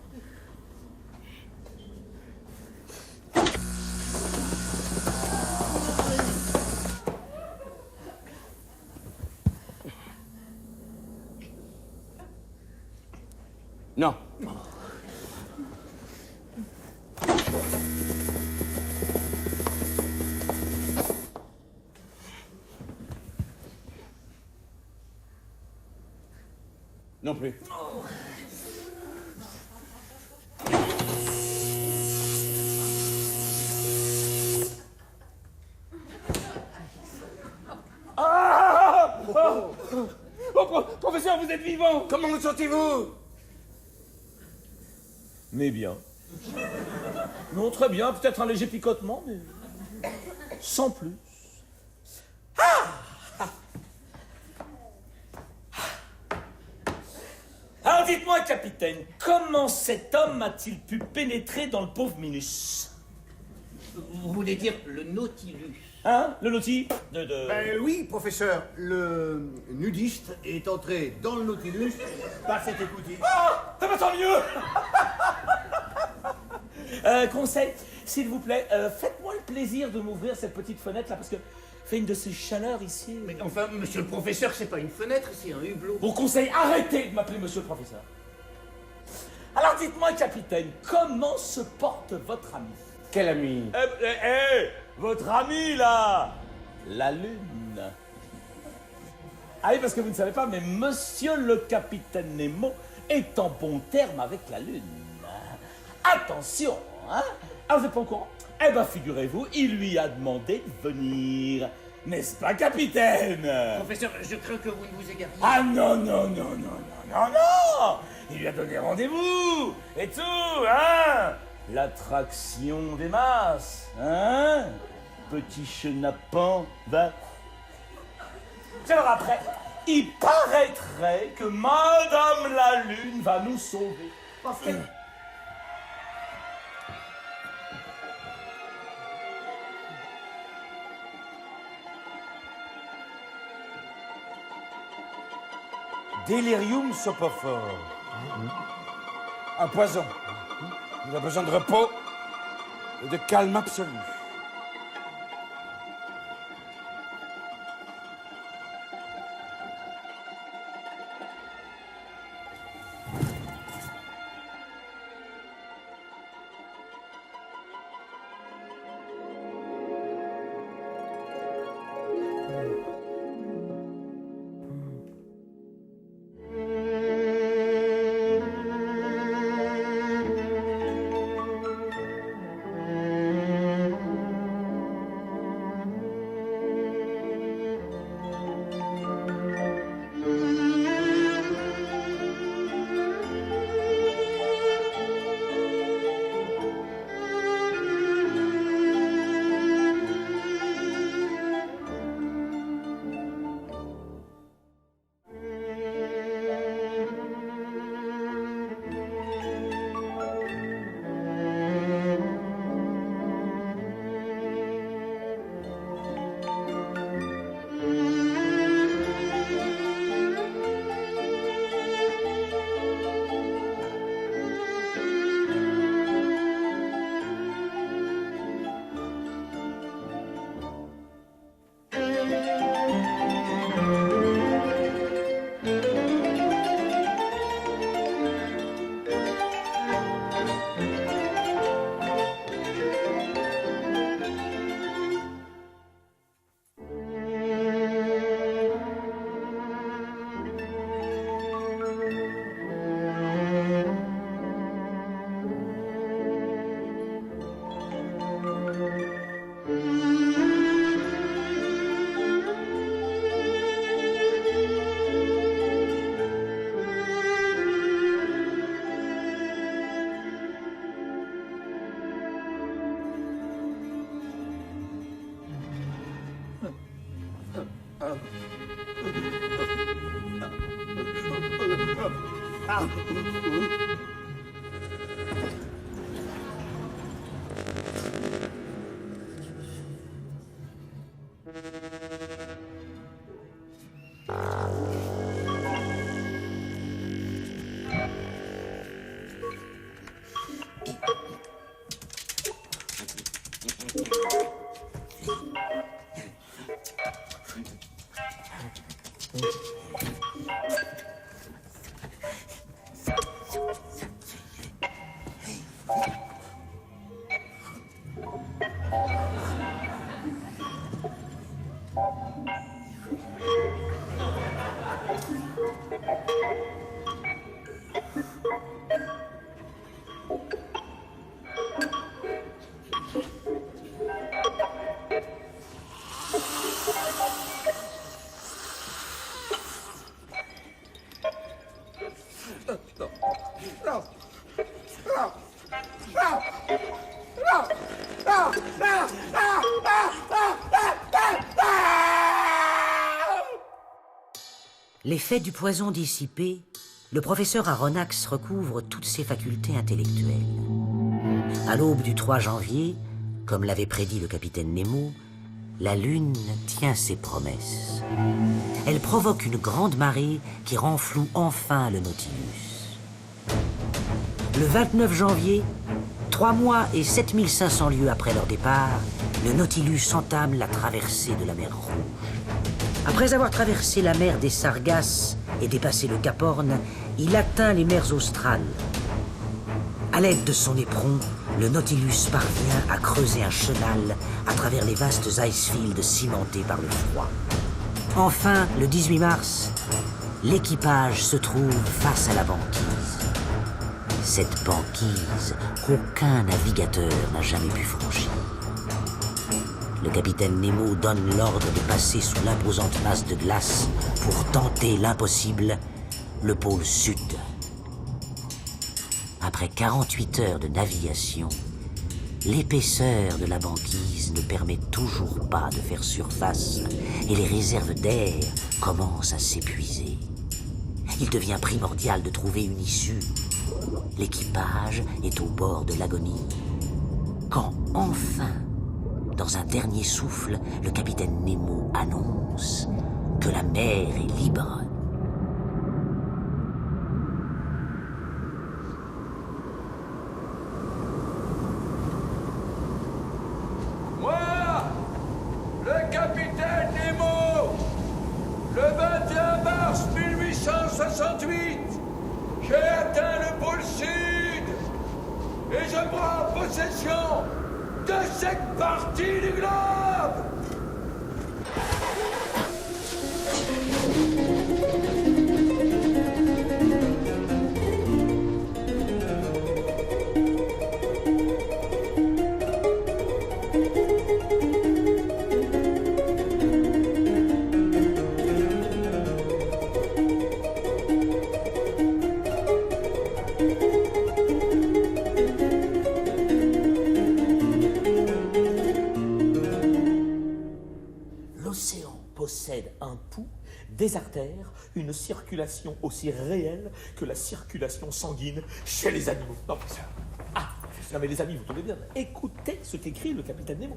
Non. Non plus. Ah professeur, vous êtes vivant! Comment vous sentez-vous? Mais bien. Non, très bien, peut-être un léger picotement, mais sans plus. Alors dites-moi, capitaine, comment cet homme a-t-il pu pénétrer dans le pauvre Minus? Vous voulez dire le Nautilus? Hein? Le Nautilus Oui, professeur, le nudiste est entré dans le Nautilus par cette écoutille. Ah! Ça va tant mieux. Conseil, s'il vous plaît, faites-moi le plaisir de m'ouvrir cette petite fenêtre là, parce que fait une de ces chaleurs ici. Mais enfin, monsieur le professeur, c'est pas une fenêtre, c'est un hublot. Bon conseil, arrêtez de m'appeler monsieur le professeur. Alors dites-moi, capitaine, comment se porte votre ami? Quel ami? Votre ami là, la Lune. Ah oui, parce que vous ne savez pas, mais monsieur le capitaine Nemo est en bon terme avec la Lune. Attention, hein? Ah, vous n'êtes pas au courant? Eh ben, figurez-vous, il lui a demandé de venir. N'est-ce pas, capitaine? Professeur, je crains que vous ne vous égariez. Ah non, non, non, non, non, non, non! Il lui a donné rendez-vous et tout, hein? L'attraction des masses, hein? Petit chenapan, va. Alors après, il paraîtrait que Madame la Lune va nous sauver. Parce que... Delirium sopophore. Un poison. Il a besoin de repos et de calme absolu. L'effet du poison dissipé, le professeur Aronnax recouvre toutes ses facultés intellectuelles. À l'aube du 3 janvier, comme l'avait prédit le capitaine Nemo, la Lune tient ses promesses. Elle provoque une grande marée qui renfloue enfin le Nautilus. Le 29 janvier, 3 mois et 7500 lieues après leur départ, le Nautilus entame la traversée de la mer Rouge. Après avoir traversé la mer des Sargasses et dépassé le Cap Horn, il atteint les mers australes. À l'aide de son éperon, le Nautilus parvient à creuser un chenal à travers les vastes icefields cimentés par le froid. Enfin, le 18 mars, l'équipage se trouve face à la banquise. Cette banquise qu'aucun navigateur n'a jamais pu franchir. Le capitaine Nemo donne l'ordre de passer sous l'imposante masse de glace pour tenter l'impossible, le pôle sud. Après 48 heures de navigation, l'épaisseur de la banquise ne permet toujours pas de faire surface et les réserves d'air commencent à s'épuiser. Il devient primordial de trouver une issue. L'équipage est au bord de l'agonie. Quand enfin, dans un dernier souffle, le capitaine Nemo annonce que la mer est libre. Moi, le capitaine Nemo, le 21 mars 1868, j'ai atteint le pôle sud et je prends possession de cette partie du globe. L'océan possède un pouls, des artères, une circulation aussi réelle que la circulation sanguine chez les animaux. Non, mais ça... non mais les amis, vous tombez bien. Écoutez ce qu'écrit le capitaine Nemo.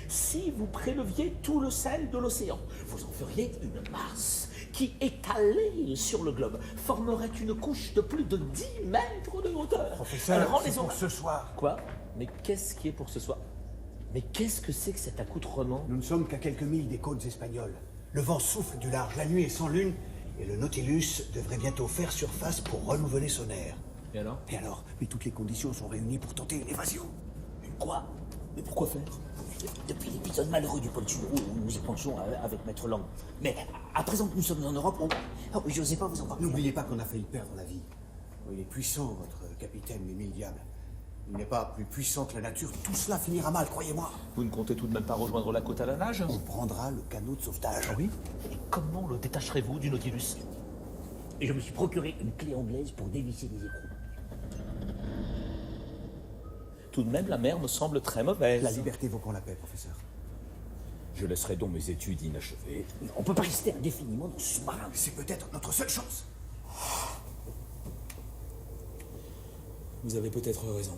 Si vous préleviez tout le sel de l'océan, vous en feriez une masse qui, étalée sur le globe, formerait une couche de plus de 10 mètres de hauteur. Professeur, c'est pour ce soir. Quoi? Mais qu'est-ce qui est pour ce soir? Mais qu'est-ce que c'est que cet accoutrement? Nous ne sommes qu'à quelques milles des côtes espagnoles. Le vent souffle du large, la nuit est sans lune, et le Nautilus devrait bientôt faire surface pour renouveler son air. Et alors? Et alors? Mais toutes les conditions sont réunies pour tenter une évasion. Une quoi? Mais pourquoi faire? Depuis l'épisode malheureux du pôle sud où nous y pensions avec Maître Lang. Mais à présent que nous sommes en Europe, je n'osais pas vous en parler. N'oubliez pas qu'on a failli perdre la vie. Il est puissant, votre capitaine, mais mille diables. Il n'est pas plus puissant que la nature. Tout cela finira mal, croyez-moi. Vous ne comptez tout de même pas rejoindre la côte à la nage? On prendra le canot de sauvetage. Ah oui? Et comment le détacherez-vous du Nautilus? Et je me suis procuré une clé anglaise pour dévisser les écrous. Tout de même, la mer me semble très mauvaise. La liberté vaut qu'on la paix, professeur. Je laisserai donc mes études inachevées. On ne peut pas rester indéfiniment dans ce sous-marin. C'est peut-être notre seule chance. Vous avez peut-être raison.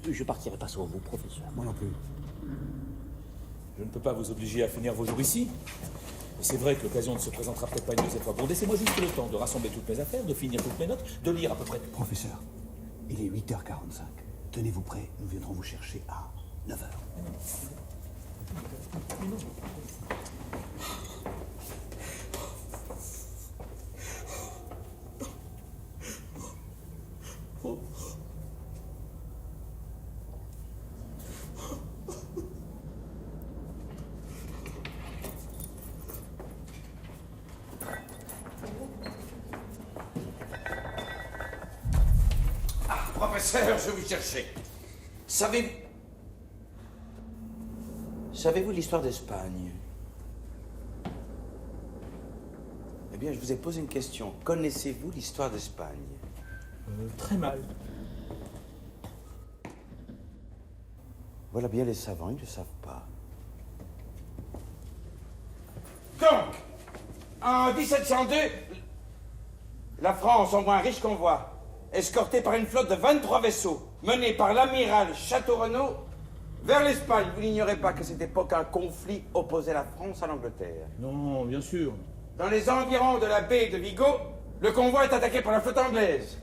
Je partirai pas sans vous, professeur. Moi non plus. Je ne peux pas vous obliger à finir vos jours ici. Et c'est vrai que l'occasion ne se présentera peut-être pas une deuxième fois. Bon, laissez-moi juste le temps de rassembler toutes mes affaires, de finir toutes mes notes, de lire à peu près. Professeur, il est 8h45. Tenez-vous prêt, nous viendrons vous chercher à 9h. Professeur, je vous cherchais. Savez-vous l'histoire d'Espagne? Eh bien, je vous ai posé une question. Connaissez-vous l'histoire d'Espagne? Très mal. Voilà bien les savants, ils ne le savent pas. Donc, En 1702, la France envoie un riche convoi, escorté par une flotte de 23 vaisseaux, mené par l'amiral Château-Renaud vers l'Espagne. Vous n'ignorez pas qu'à cette époque, un conflit opposait la France à l'Angleterre. Non, bien sûr. Dans les environs de la baie de Vigo, le convoi est attaqué par la flotte anglaise.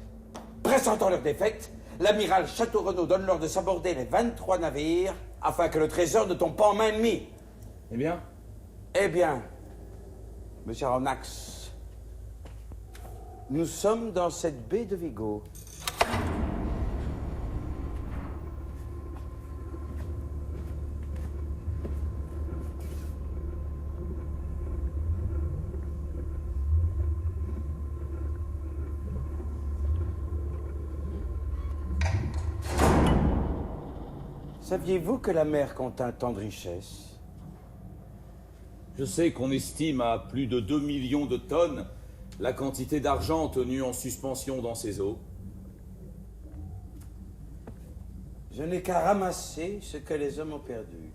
Pressentant leur défaite, l'amiral Château-Renaud donne l'ordre de s'aborder les 23 navires afin que le trésor ne tombe pas en main ennemie. Eh bien? Eh bien, monsieur Aronnax, nous sommes dans cette baie de Vigo. Saviez-vous que la mer contient tant de richesses? Je sais qu'on estime à plus de 2 millions de tonnes la quantité d'argent tenue en suspension dans ces eaux. Je n'ai qu'à ramasser ce que les hommes ont perdu.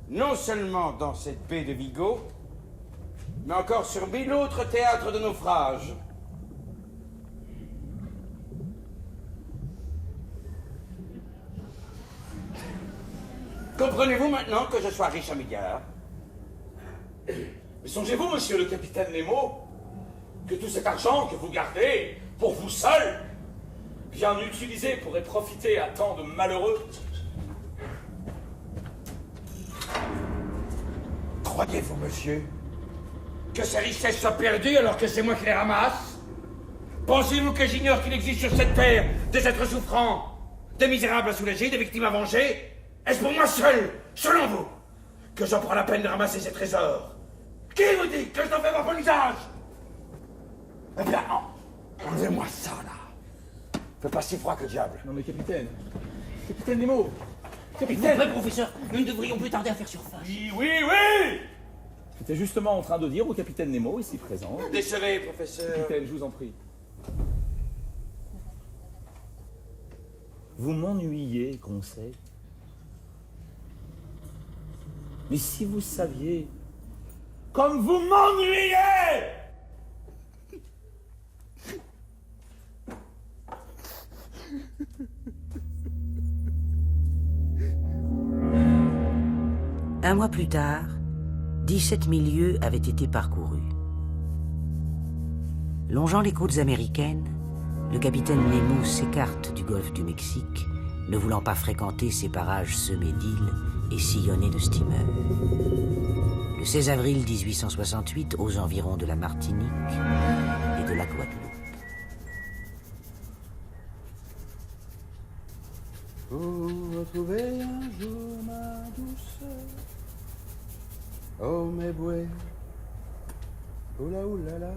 Non seulement dans cette baie de Vigo, mais encore sur 1000 autres théâtres de naufrage. Comprenez-vous maintenant que je sois riche à milliards? Mais songez-vous, monsieur le capitaine Nemo, que tout cet argent que vous gardez pour vous seul, bien utilisé, pourrait profiter à tant de malheureux? Croyez-vous, monsieur, que ces richesses soient perdues alors que c'est moi qui les ramasse? Pensez-vous que j'ignore qu'il existe sur cette terre des êtres souffrants, des misérables à soulager, des victimes à venger? Est-ce pour moi seul, selon vous, que j'en prends la peine de ramasser ces trésors? Qui vous dit que je n'en fais pas bon usage? Eh bien, enlevez-moi ça, là. Fait pas si froid que le diable. Non mais capitaine Nemo, Capitaine, vrai, professeur, nous ne devrions plus tarder à faire surface. Oui. J'étais justement en train de dire au capitaine Nemo, ici présent. Décevez, professeur. Capitaine, je vous en prie. Vous m'ennuyez, Conseil. Mais si vous saviez, comme vous m'ennuyez! Un mois plus tard, 17 000 lieues avaient été parcourues. Longeant les côtes américaines, le capitaine Nemo s'écarte du golfe du Mexique, ne voulant pas fréquenter ces parages semés d'îles et sillonnés de steamers. Le 16 avril 1868, aux environs de la Martinique et de la Guadeloupe. Pour retrouver un jour ma douceur, oh mes bouées, oula oulala.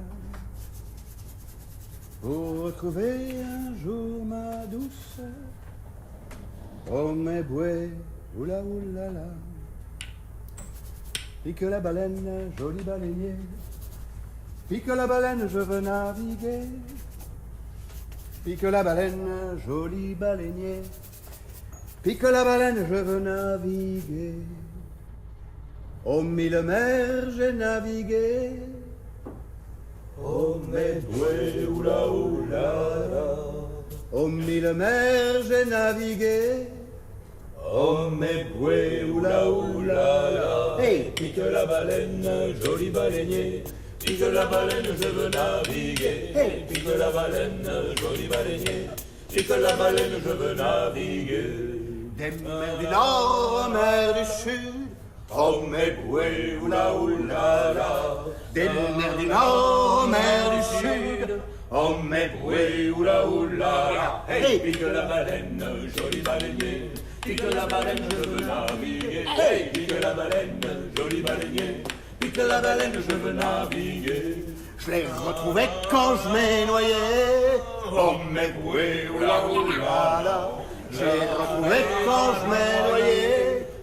Pour retrouver un jour ma douceur, oh mes bouées, oula oulala. Pique la baleine, joli baleinier, pique la baleine, je veux naviguer. Pique la baleine, joli baleinier, pique la baleine, je veux naviguer. Aux 1000 mers, j'ai navigué. Oh mes bouées, oula oulala. Aux 1000 mers, j'ai navigué. Oh mes bouées, oula oulala. Hey! Pique la baleine, joli baleinier, pique la baleine, je veux naviguer. Hey! Pique la baleine, joli baleinier, pique la baleine, je veux naviguer. Des mers du nord aux mers du sud, Oh mes bouées, oula oulala. des mers du nord aux mers du sud. Oh mes bouées, oula oulala. Hey! Pique la baleine, joli baleinier, pique la baleine, je veux naviguer. Hey! Pique la baleine, joli baleinier, pique la baleine, je veux naviguer. Je les retrouvais quand je m'ai noyé. Oh mes bouées, oula oulala. Je les retrouvais quand je m'ai noyé.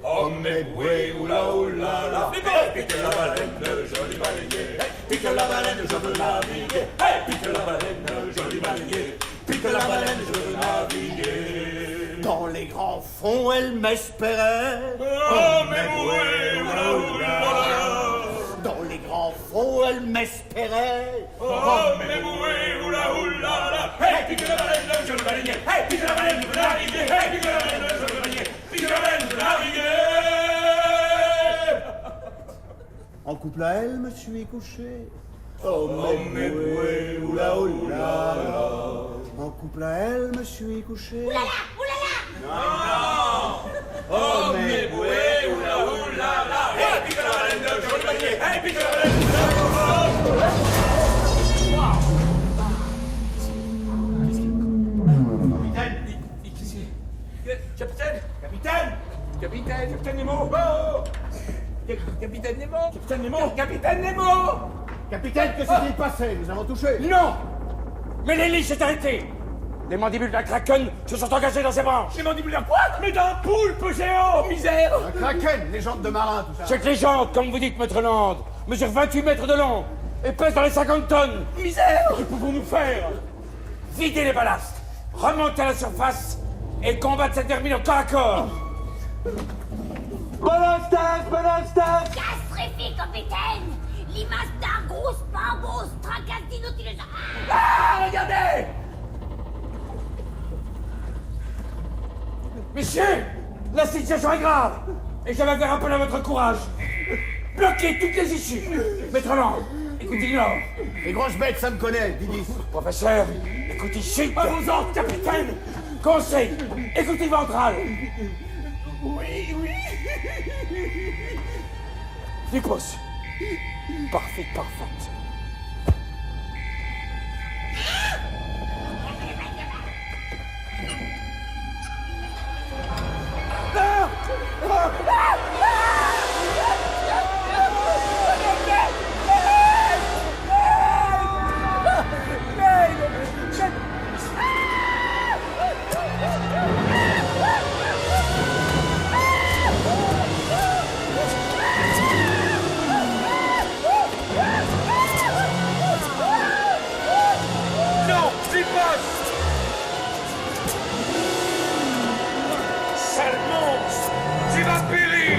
Oh mes bouées, oula oulala. Pique la baleine, joli baleinier, pique la baleine, je veux naviguer. Pique la baleine, joli baleinier, pique la baleine, je veux naviguer. Dans les grands fonds, elle m'espérait. Oh mes bouées, oula oulala. Dans les grands fond, elle m'espérait. Oh, mais oui, oula, oula, là. Hey, pique la baleine, le jeune baleinier. Hey, pique la baleine, vous l'arrivée. Hey, pique la baleine, le jeune baleinier. Pique la baleine, vous l'arrivée. En couple à elle, me suis couché. Oh, mais oui, oula, oula, là. En couple à elle, me suis couché. Oulala, Non. Oh, mais oui, oula, oula, là. Hey, pique la baleine, le jeune baleinier. Hey, pique la baleine, vous l'arrivée. Capitaine! Capitaine! Capitaine! Capitaine Nemo! Oh! Capitaine Nemo! Capitaine Nemo! Capitaine Nemo! Capitaine, que s'est-il passé? Nous avons touché. Non! Mais l'hélice s'est arrêtée! Les mandibules d'un kraken se sont engagées dans ses branches! Les mandibules d'un quoi? Mais d'un poulpe géant! Misère! Un kraken, légende de marin, tout ça. Cette légende, comme vous dites, Maître Land, mesure 28 mètres de long et pèse dans les 50 tonnes! Misère! Que pouvons-nous faire? Vider les ballasts, remonter à la surface et combattre cette vermine au corps à corps! Balastas! Casse-réfi, capitaine! Limastar, grosse pambos, tracasse du Nautilus. Ah, regardez! Messieurs, la situation est grave et je vais faire appel à votre courage. Bloquez toutes les issues. Maître Land, écoutez Nord. Les grosses bêtes, ça me connaît, Didis. Professeur, écoutez Chic. À vos ordres, capitaine! Conseil, écoutez Ventral. Oui, oui! Philippos. Parfaite. Non! Philippos! Sale monstre! Tu vas périr!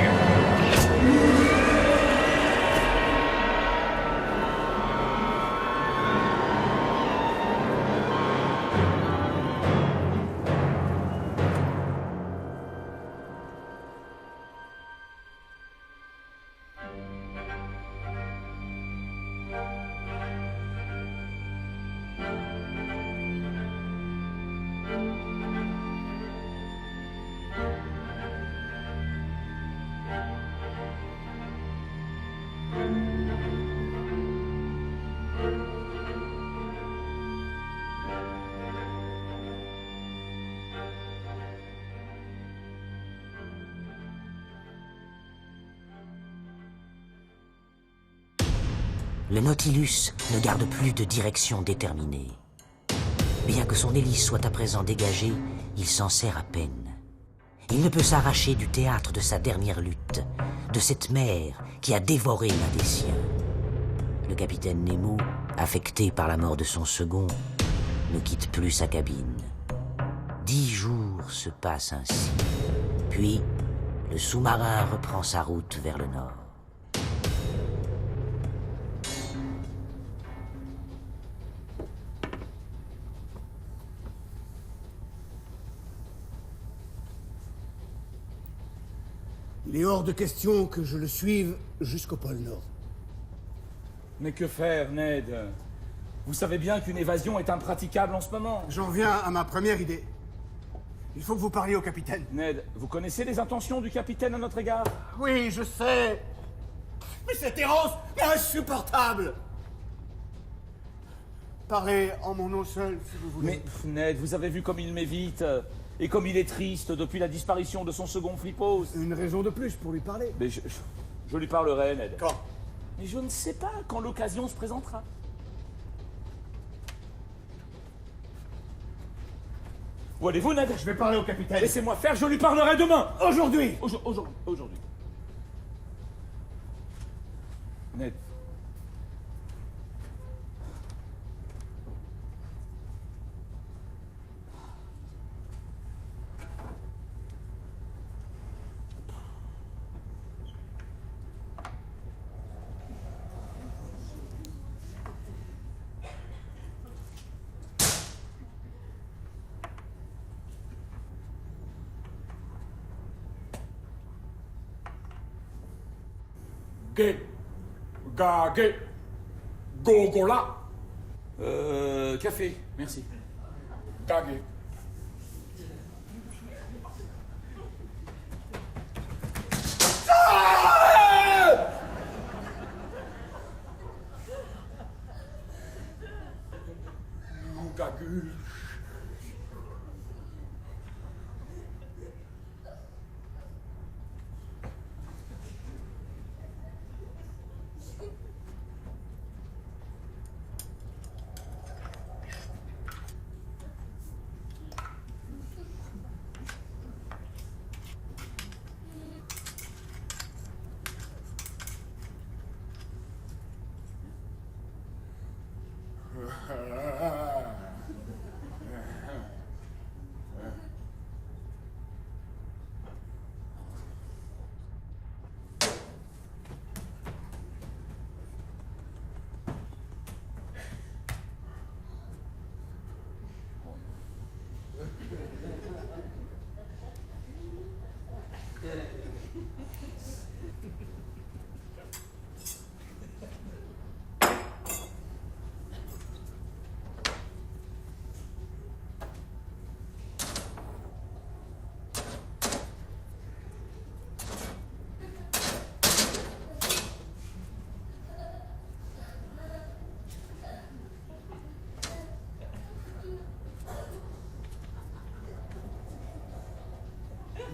Le Nautilus ne garde plus de direction déterminée. Bien que son hélice soit à présent dégagée, il s'en sert à peine. Il ne peut s'arracher du théâtre de sa dernière lutte, de cette mer qui a dévoré l'un des siens. Le capitaine Nemo, affecté par la mort de son second, ne quitte plus sa cabine. 10 jours se passent ainsi. Puis, le sous-marin reprend sa route vers le nord. Il est hors de question que je le suive jusqu'au pôle Nord. Mais que faire, Ned? Vous savez bien qu'une évasion est impraticable en ce moment. J'en viens à ma première idée. Il faut que vous parliez au capitaine. Ned, vous connaissez les intentions du capitaine à notre égard? Oui, je sais. Mais cette errance est insupportable. Parlez en mon nom seul, si vous voulez. Mais, Ned, vous avez vu comme il m'évite et comme il est triste depuis la disparition de son second Flippos. Une raison de plus pour lui parler. Mais je lui parlerai, Ned. Quand? Mais je ne sais pas quand l'occasion se présentera. Où allez-vous, Ned? Je vais parler au capitaine. Laissez-moi faire, je lui parlerai demain. Aujourd'hui. Aujourd'hui. Ned. Gagé. Gogola. Café, merci. Gagé. Gagul.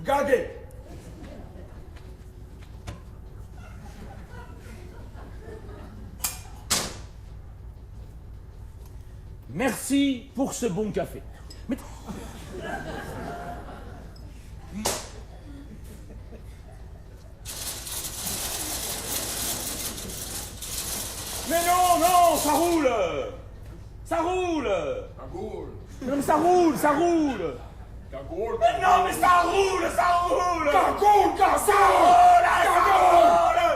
Gagé. Merci pour ce bon café. Mais... Mais non, ça roule. Ça roule. Non mais ça roule. Mais non mais ça roule.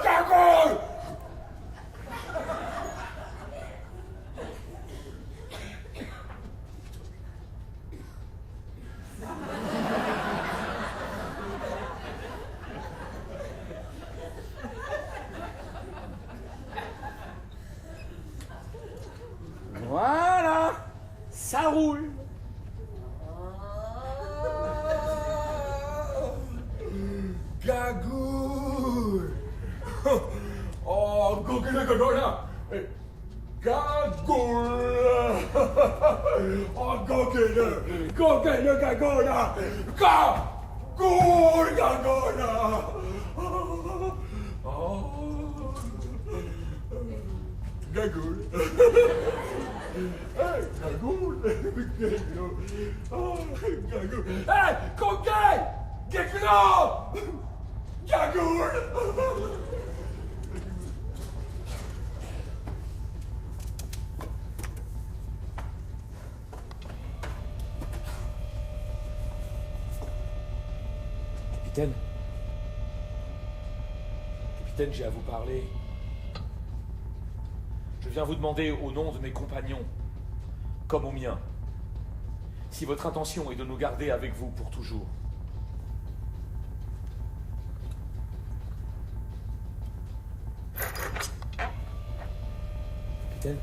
Cagoule. Voilà. Ça roule. Gagoule. Oh, Gagona. Gagoule. Oh, Gagona. Gagona. Gagoule, Gagona. Oh. Gagoule. Hey, Gagoule. Oh, Gagoule. Hey, coquin. Gagoule. Gagoule. Capitaine, j'ai à vous parler. Je viens vous demander au nom de mes compagnons, comme au mien, si votre intention est de nous garder avec vous pour toujours. Capitaine?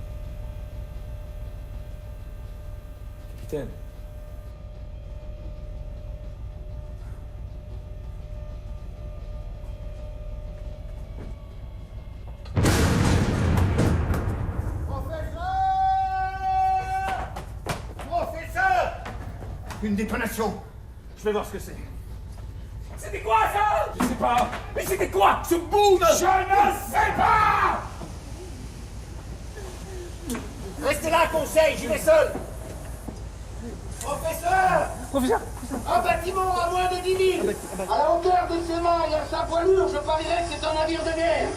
Capitaine? Une détonation. Je vais voir ce que c'est. C'était quoi ça? Je sais pas. Mais c'était quoi ce boom? Je ne sais pas. Restez là, conseil, j'y vais seul. Professeur, un bâtiment à moins de 10 000. À la hauteur de ses mailles, à sa voilure, je parierais que c'est un navire de guerre.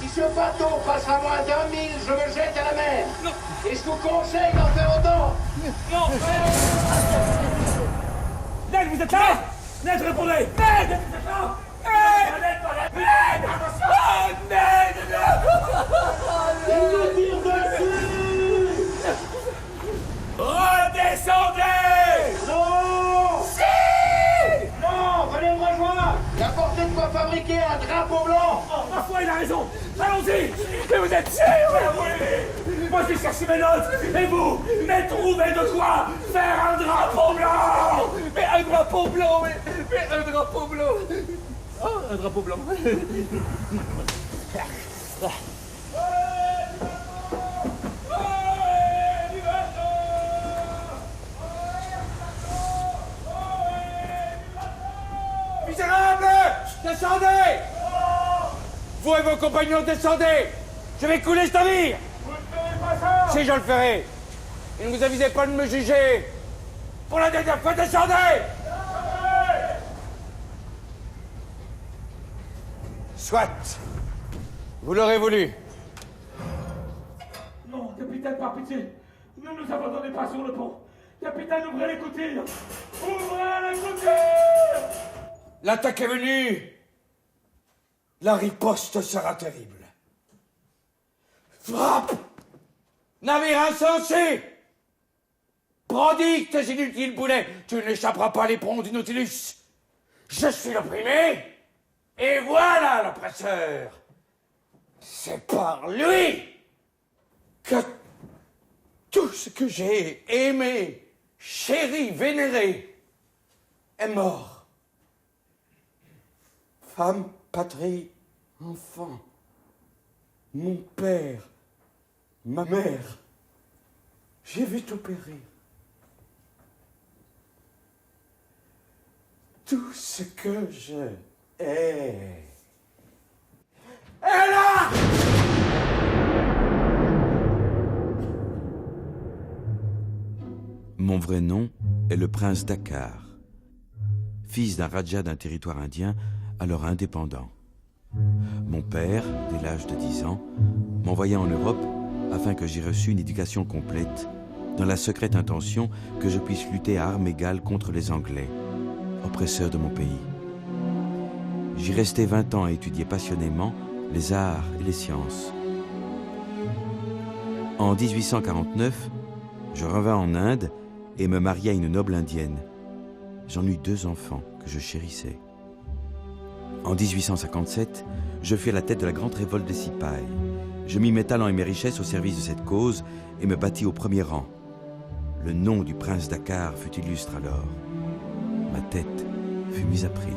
Si ce bateau passe à moins d'1 000, je me jette à la mer. Non. Et je vous conseille d'en faire autant. Non. Ned, vous êtes là? Ned, répondez. Ned, vous êtes là? Ned! Oh, Ned! Il me tire dessus. Redescendez! Non. Si! Non, venez me rejoindre. Il a porté de quoi fabriquer un drapeau blanc. Oh, ma foi, il a raison. Mais vous êtes sûr? Oui. Moi, j'ai cherché mes notes. Et vous, mais trouvez de quoi faire un drapeau blanc. Mais un drapeau blanc, mais un drapeau blanc. Oh, un drapeau blanc. Misérables! Descendez! Vous et vos compagnons, descendez! Je vais couler ce navire! Si je le ferai! Et ne vous avisez pas de me juger! Pour la dernière fois, descendez! Soit! Vous l'aurez voulu. Non, capitaine, par pitié. Ne nous abandonnez pas sur le pont. Capitaine, ouvrez les coutilles. Ouvrez les coutilles! L'attaque est venue. La riposte sera terrible. Frappe! Navire insensé! Prodigue tes inutiles boulets! Tu n'échapperas pas à l'éperon du Nautilus! Je suis l'opprimé! Et voilà l'oppresseur! C'est par lui que tout ce que j'ai aimé, chéri, vénéré est mort. Femme, patrie, enfant, mon père, ma mère, j'ai vu tout périr. Tout ce que je hais est là! Mon vrai nom est le prince Dakkar, fils d'un raja d'un territoire indien alors indépendant. Mon père, dès l'âge de 10 ans, m'envoya en Europe afin que j'y reçus une éducation complète, dans la secrète intention que je puisse lutter à armes égales contre les Anglais, oppresseurs de mon pays. J'y restai 20 ans à étudier passionnément les arts et les sciences. En 1849, je revins en Inde et me mariai à une noble indienne. J'en eus 2 enfants que je chérissais. En 1857, je fus à la tête de la grande révolte des Sipahs. Je mis mes talents et mes richesses au service de cette cause et me battis au premier rang. Le nom du prince Dakkar fut illustre alors. Ma tête fut mise à prix.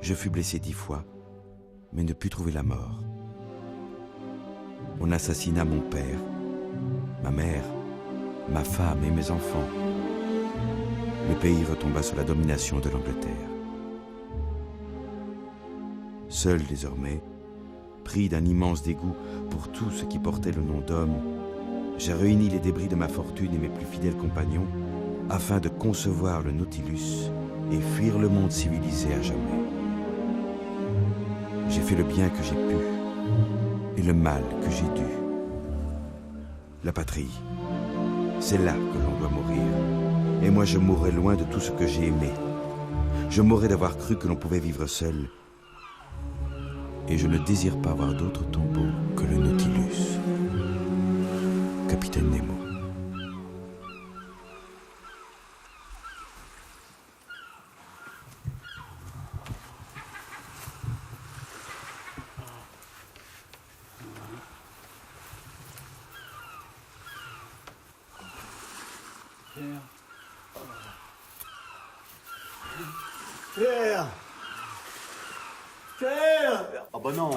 Je fus blessé 10 fois, mais ne pus trouver la mort. On assassina mon père, ma mère, ma femme et mes enfants. Le pays retomba sous la domination de l'Angleterre. Seul désormais, pris d'un immense dégoût pour tout ce qui portait le nom d'homme, j'ai réuni les débris de ma fortune et mes plus fidèles compagnons afin de concevoir le Nautilus et fuir le monde civilisé à jamais. J'ai fait le bien que j'ai pu et le mal que j'ai dû. La patrie, c'est là que l'on doit mourir. Et moi je mourrai loin de tout ce que j'ai aimé. Je mourrai d'avoir cru que l'on pouvait vivre seul. Et je ne désire pas voir d'autre tombeau que le Nautilus. Capitaine Nemo. Pierre! Pierre! Ah bah non!